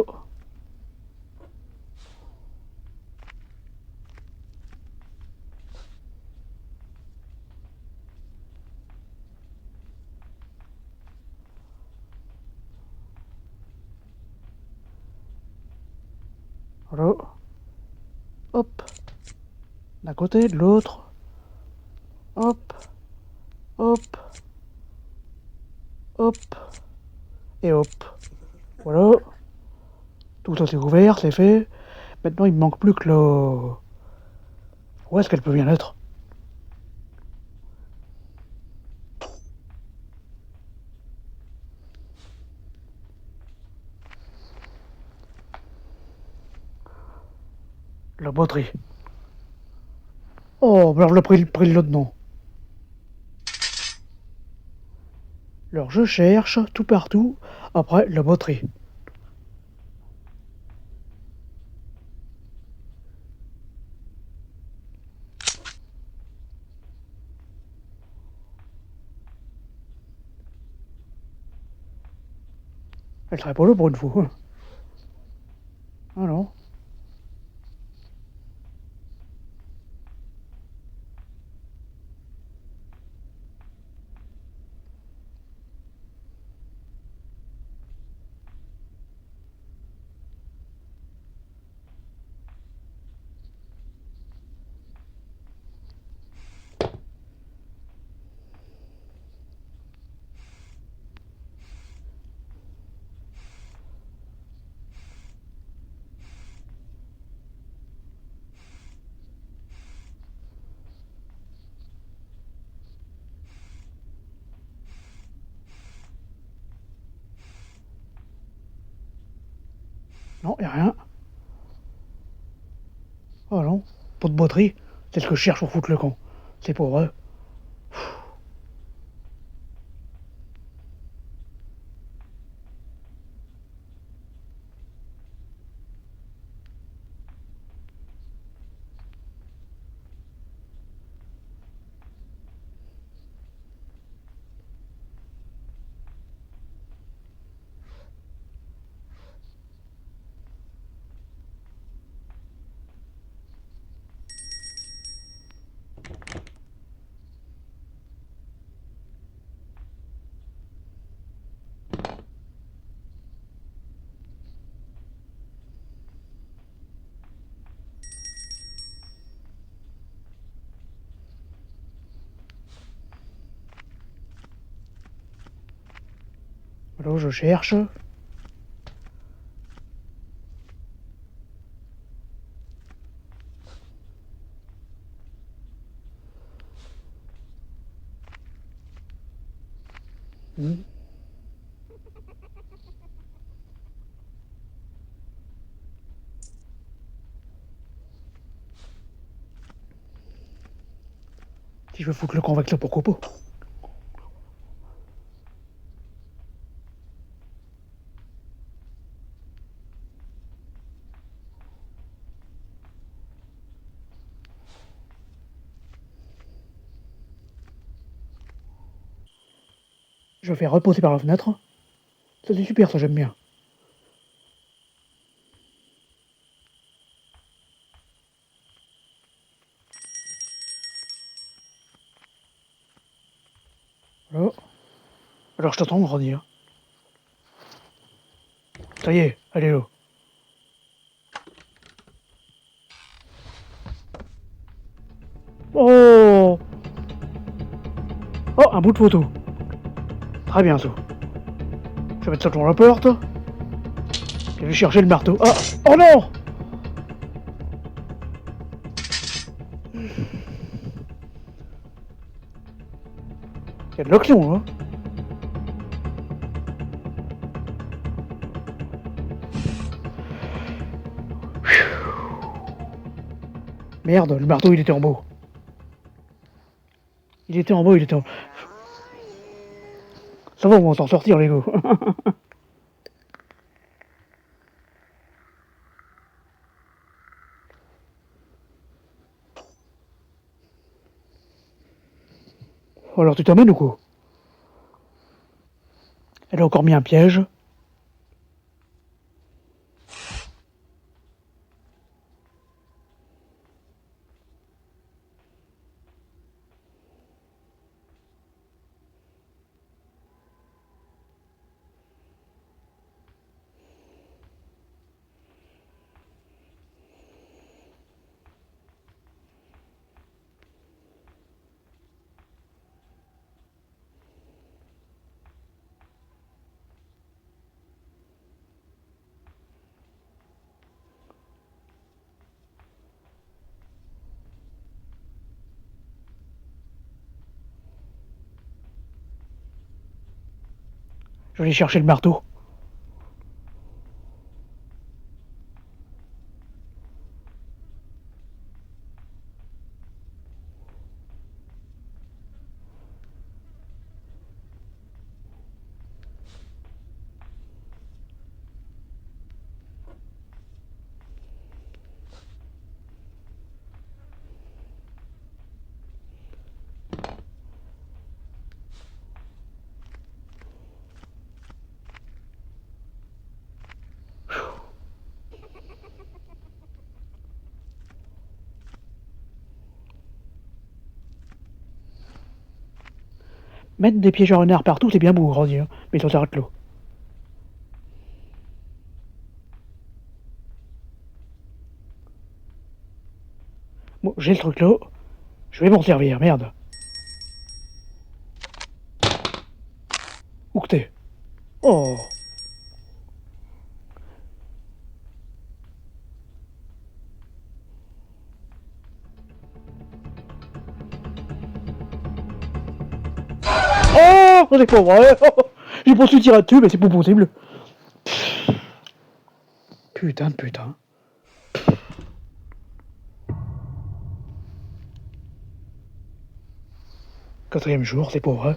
Voilà. Hop. D'un côté, de l'autre. Hop. Hop. Hop. Et hop. Voilà. Tout ça, c'est ouvert, c'est fait. Maintenant, il me manque plus que le... Où est-ce qu'elle peut bien être? La batterie. Oh, alors le pris le là-dedans. Alors je cherche tout partout. Après, la batterie. Elle serait pas là pour une fois. Ah non. Non, y'a rien. Oh non, pot de botterie. C'est ce que je cherche pour foutre le camp. C'est pour eux. Alors je cherche. Hmm. Si je veux foutre le camp avec ça, pourquoi pas? Je vais reposer par la fenêtre. Ça c'est super, ça j'aime bien. Alors, alors je t'entends grandir. Ça y est, allez là. Oh! Oh, un bout de photo. Très bien ça. Je vais mettre ça devant la porte. Je vais chercher le marteau. Ah! Oh non! Il y a de l'action, hein? Merde, le marteau il était en bas. Il était en bas, il était en... Ça va, on va s'en sortir, les gars. Alors tu t'amènes ou quoi? Elle a encore mis un piège. Je vais aller chercher le marteau. Mettre des pièges à renard partout, c'est bien beau, grandir. Mais ça s'arrête là. Bon, j'ai le truc là. Je vais m'en servir, merde. Où que t'es? Oh! Oh! C'est pas vrai! Oh, j'ai pas su tirer dessus, mais c'est pas possible. Putain de putain. Quatrième jour, c'est pas vrai.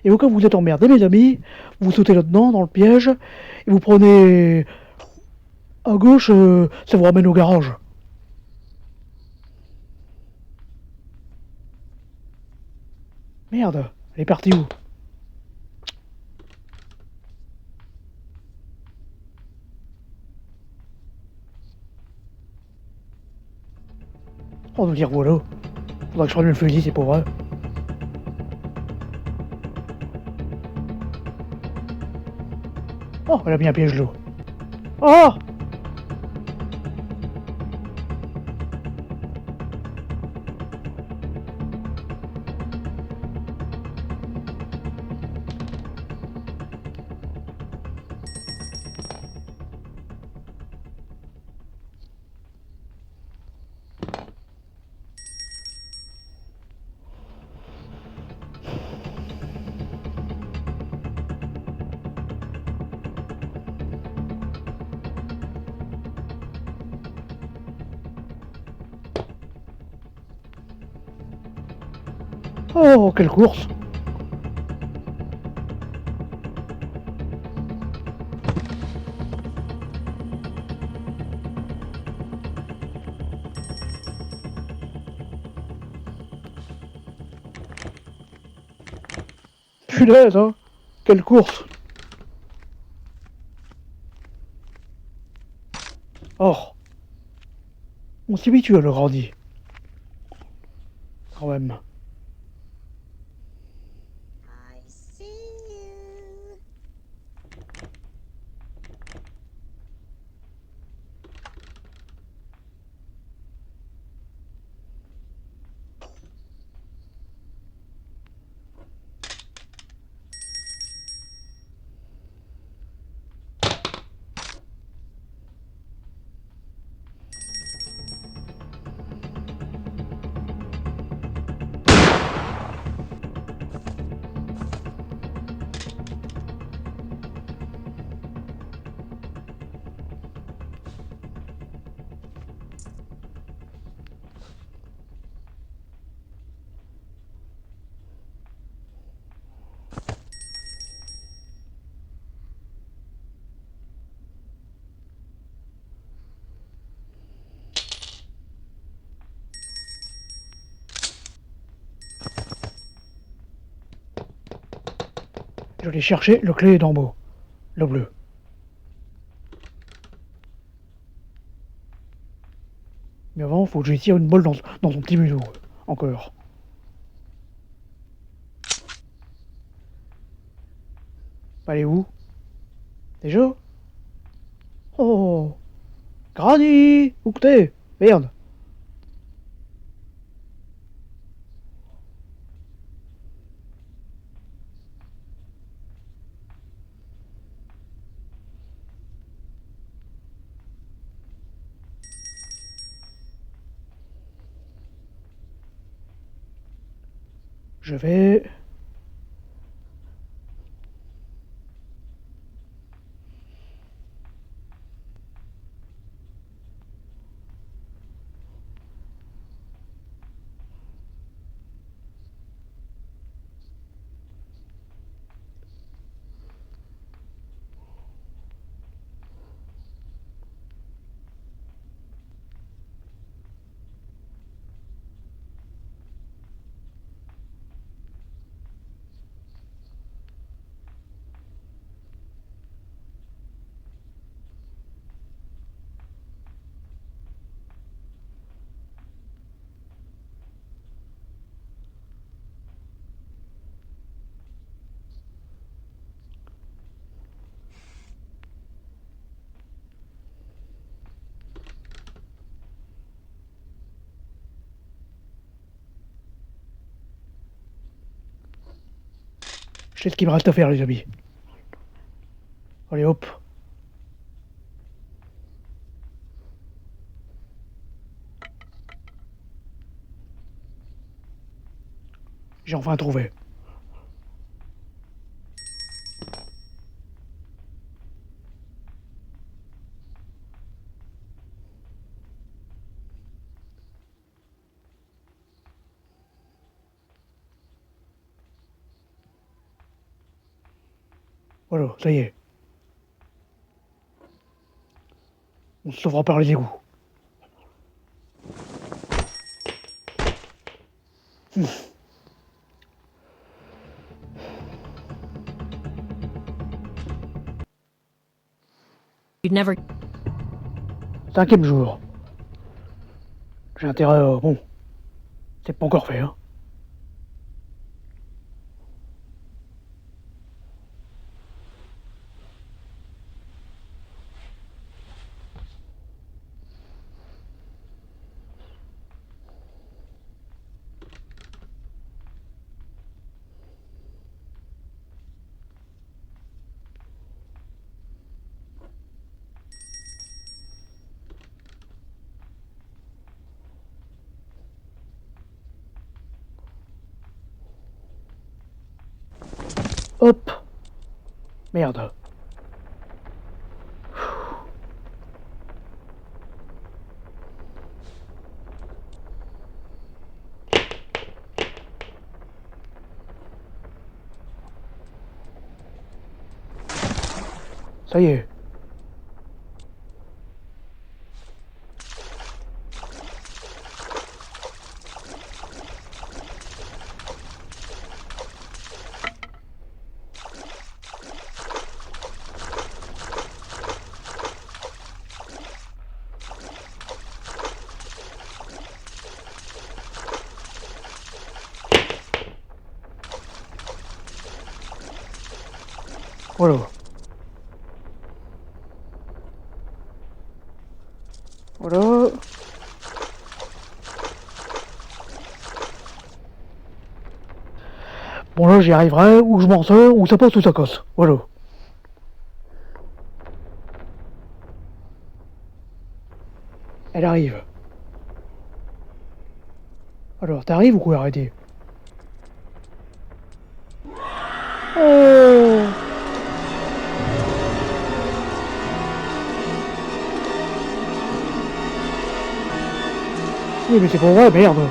Et au cas où vous êtes emmerdés, mes amis, vous sautez là-dedans, dans le piège, et vous prenez à gauche, ça vous ramène au garage. Merde, elle est partie où? Oh, nous dire voilà. Faudra que je prenne le fusil, c'est pas vrai. Oh, elle a mis un piège l'eau. Oh! Oh, quelle course! Punaise, hein! Quelle course! Oh! On s'y habitue à le grandi. Quand même. I see you. Je l'ai cherché, le clé est d'en haut. Le bleu. Mais avant, faut que je tire une balle dans son petit museau. Encore. Elle est où? Déjà? Oh! Granny! Où que t'es? Merde! Je vais Je sais ce qu'il me reste à faire, les amis. Allez, hop. J'ai enfin trouvé. Voilà, ça y est. On se sauvera par les égouts. You'd never. 5e jour. J'ai intérêt à... Bon, c'est pas encore fait, hein. Hop. Merde. Ça y est. Voilà. Voilà. Bon là j'y arriverai, ou je m'en sors, ou ça passe ou ça casse. Voilà. Elle arrive. Alors, t'arrives ou quoi, arrêtez? Oh! Oui mais c'est pas vrai, merde.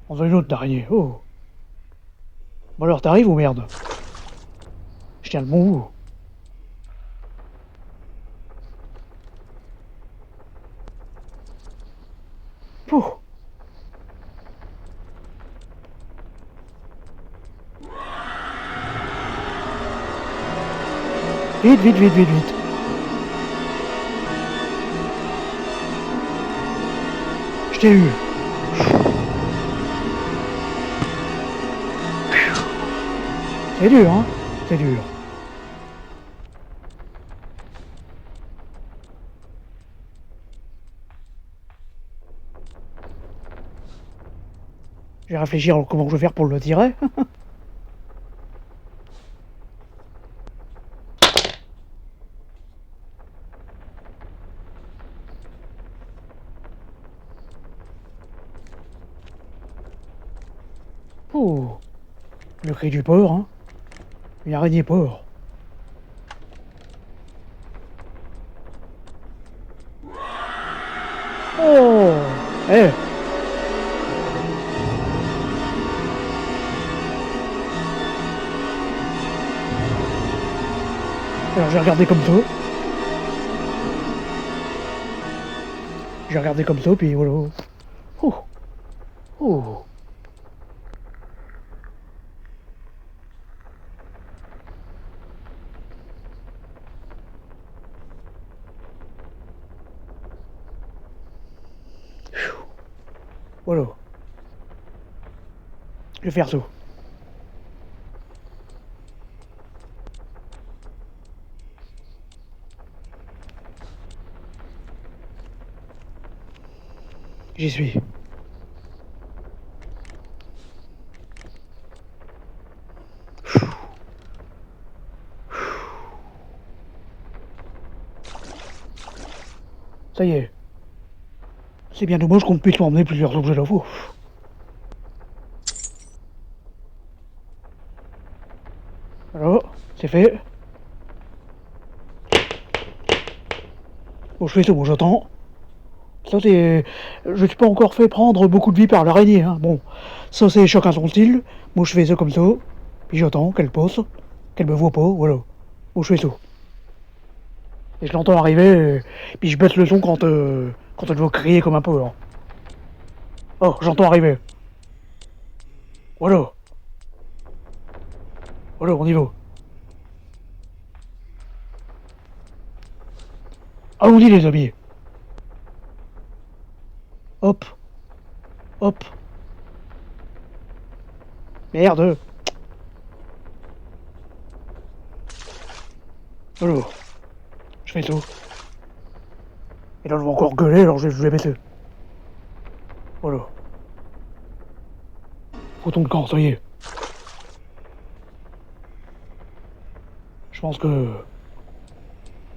On veut une autre d'araignée, oh. Bon alors t'arrives ou merde? Je tiens le bon bout. Pouh. Vite, vite, vite, vite, vite. Je t'ai eu. C'est dur, hein? C'est dur. Je vais réfléchir à comment je vais faire pour le tirer. Oh. Le cri du porc, hein? Une araignée porc. Oh! Eh! Alors j'ai regardé comme ça. J'ai regardé comme ça, puis voilà. Oh! Oh! Voilà. Je vais faire ça. J'y suis. Ça y est. C'est bien dommage qu'on ne puisse m'emmener plusieurs objets là-haut. Alors, c'est fait. Bon, je fais tout, bon, j'attends. Ça, c'est... Je suis pas encore fait prendre beaucoup de vie par l'araignée, hein. Bon, ça, c'est chacun son style. Moi, je fais ça comme ça. Puis j'attends qu'elle passe. Qu'elle me voit pas, voilà. Bon, je fais ça. Et je l'entends arriver, puis je baisse le son quand elle veut crier comme un peu, là. Oh, j'entends arriver. Voilà. Voilà, on y va. Allons-y, les amis. Hop. Hop. Merde. Alors, je fais ça. Et là, je vais encore gueuler, alors je vais baisser. Voilà. Faut ton camp, ça y est. Je pense que...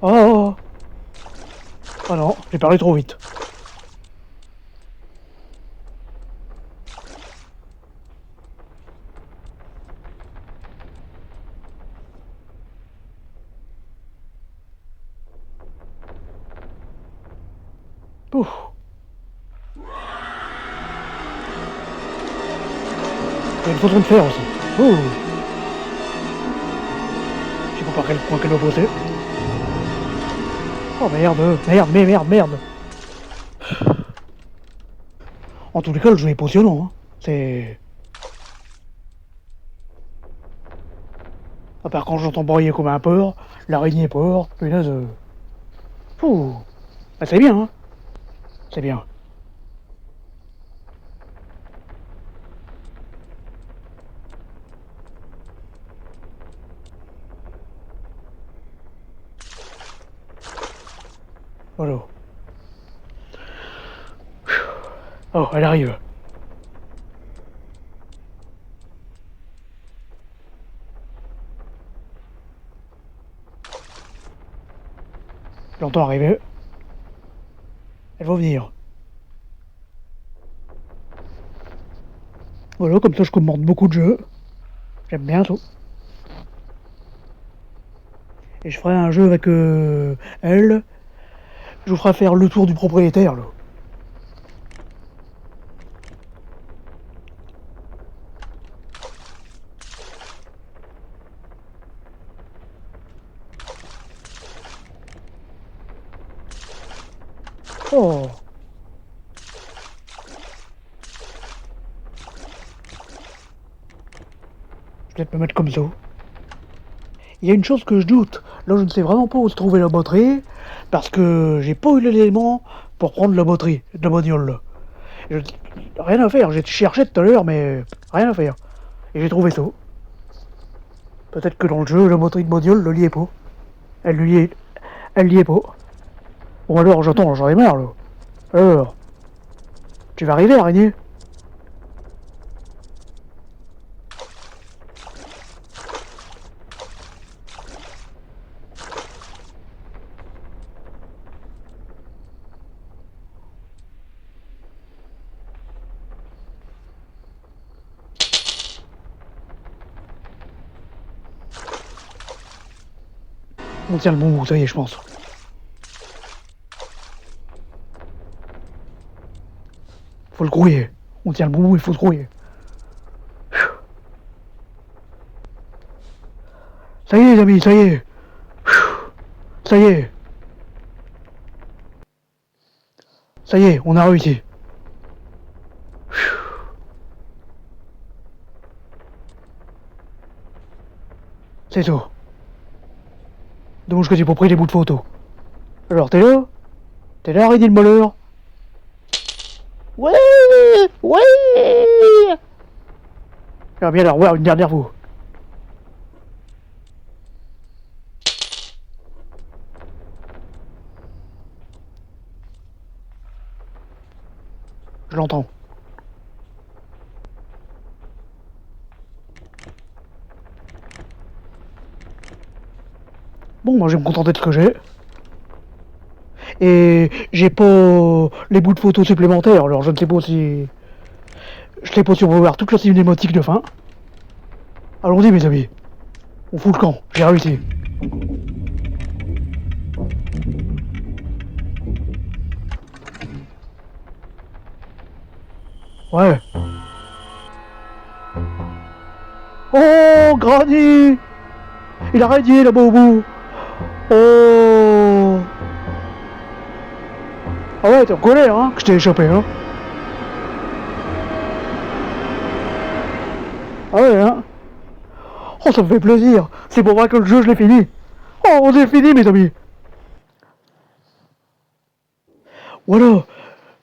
Oh, ah non, j'ai parlé trop vite. Ouf. Il y a une façon de faire aussi. Oh. Je sais pas par quel point qu'elle va bosser. Oh merde. En tous les cas, le jeu est passionnant, hein. C'est... À part quand j'entends broyer comme un porc, l'araignée porc, punaise... Ouh. Bah, c'est bien, hein. C'est bien. Voilà. Oh, elle arrive. Je l'entends arriver. Elle va venir. Voilà, comme ça je commande beaucoup de jeux. J'aime bien tout. Et je ferai un jeu avec elle. Je vous ferai faire le tour du propriétaire, là. Oh. Je vais peut-être me mettre comme ça. Il y a une chose que je doute. Là, je ne sais vraiment pas où se trouver la batterie. Parce que j'ai pas eu l'élément pour prendre la batterie de la bagnole, là. Je- Rien à faire. J'ai cherché tout à l'heure, mais rien à faire. Et j'ai trouvé ça. Peut-être que dans le jeu, la batterie de bagnole ne l'y est pas. Elle lui est... Elle l'y est pas. Bon alors, j'attends, j'en ai marre, là. Alors, tu vas arriver, araignée? On tient le bon bout, ça y est, je pense. Faut le grouiller. On tient le bon bout, il faut se grouiller. Ça y est, les amis, ça y est. Ça y est. Ça y est, on a réussi. C'est tout. Dommage que j'ai pas pris des bouts de photos. Alors, t'es là? T'es là, araignée de malheur? Ouais. J'aimerais bien la revoir une dernière fois. Je l'entends. Bon, moi je vais me contenter de ce que j'ai. Et j'ai pas les bouts de photos supplémentaires, alors je ne sais pas si... Je sais pas si on va voir toute la cinématique de fin. Allons-y mes amis. On fout le camp, j'ai réussi. Ouais. Oh, Granny! Il a radié là-bas au bout. Oh! Ah ouais, t'es en colère, hein, que je t'ai échappé, hein. Ah ouais, hein. Oh, ça me fait plaisir. C'est pour vrai que le jeu, je l'ai fini. Oh, on est fini, mes amis. Voilà.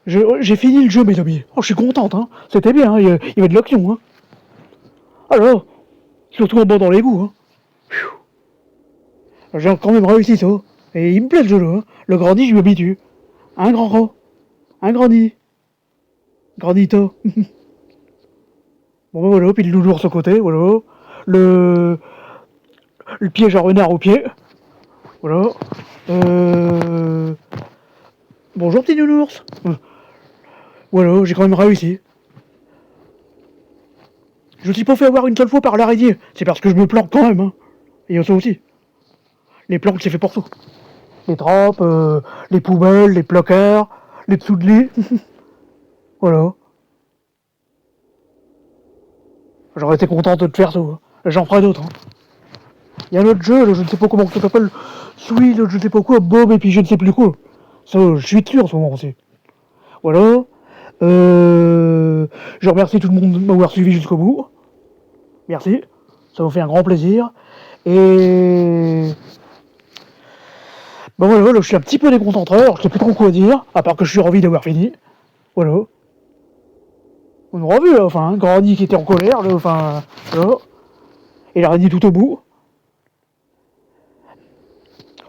J'ai fini le jeu, mes amis. Oh, je suis contente, hein. C'était bien, hein. Il y avait de l'action, hein. Alors, surtout en bas dans l'égout, hein. J'ai quand même réussi ça. Et il me plaît le jeu, là, hein. Le granny, je m'habitue. Un grand rat. Un granny. Granito. Bon, ben voilà, puis le nounours au côté, voilà. Le... Le piège à renard au pied. Voilà. Bonjour petit nounours. Voilà, j'ai quand même réussi. Je ne suis pas fait avoir une seule fois par l'araignée. C'est parce que je me planque quand même, hein. Et ça aussi. Les planques, c'est fait pour tout. Les trappes, les poubelles, les placards, les dessous de lit. Voilà. J'aurais été content de te faire ça. Hein. J'en ferai d'autres. Hein. Il y a un autre jeu, là, je ne sais pas comment ça s'appelle. Celui, là, je ne sais pas quoi, Bob et puis je ne sais plus quoi. Ça, je suis dessus en ce moment aussi. Voilà. Je remercie tout le monde de m'avoir suivi jusqu'au bout. Merci. Ça m'a fait un grand plaisir. Et... Ben voilà, je suis un petit peu déconcentré, alors je sais plus trop quoi dire, à part que je suis ravi d'avoir fini. Voilà. On aura vu, là, enfin, hein, Granny qui était en colère, là, enfin, là. Et l'araignée tout au bout.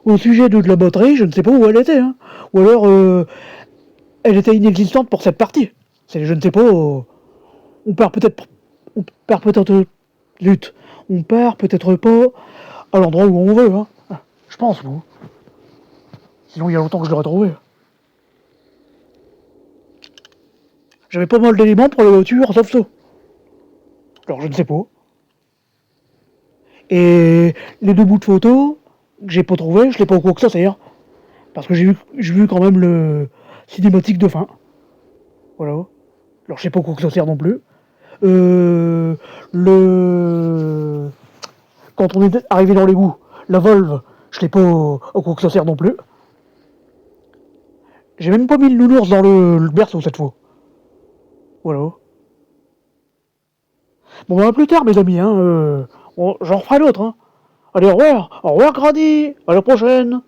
Au sujet de la batterie, je ne sais pas où elle était, hein. Ou alors, elle était inexistante pour cette partie. Je ne sais pas, on perd peut-être... On perd peut-être... Lutte. On perd peut-être pas à l'endroit où on veut, hein. Je pense, moi. Sinon, il y a longtemps que je l'aurais trouvé. J'avais pas mal d'éléments pour la voiture, sauf ça. Alors, je ne sais pas. Et les deux bouts de photos que j'ai pas trouvé, je sais pas au quoi que ça sert. Parce que j'ai vu quand même le cinématique de fin. Voilà. Alors je sais pas au quoi que ça sert non plus. Le... Quand on est arrivé dans l'égout, la Volve, je sais pas au quoi que ça sert non plus. J'ai même pas mis le nounours dans le berceau cette fois. Voilà. Bon bah à plus tard mes amis, hein. J'en referai d'autres, hein. Allez, au revoir. Au revoir Grady. À la prochaine.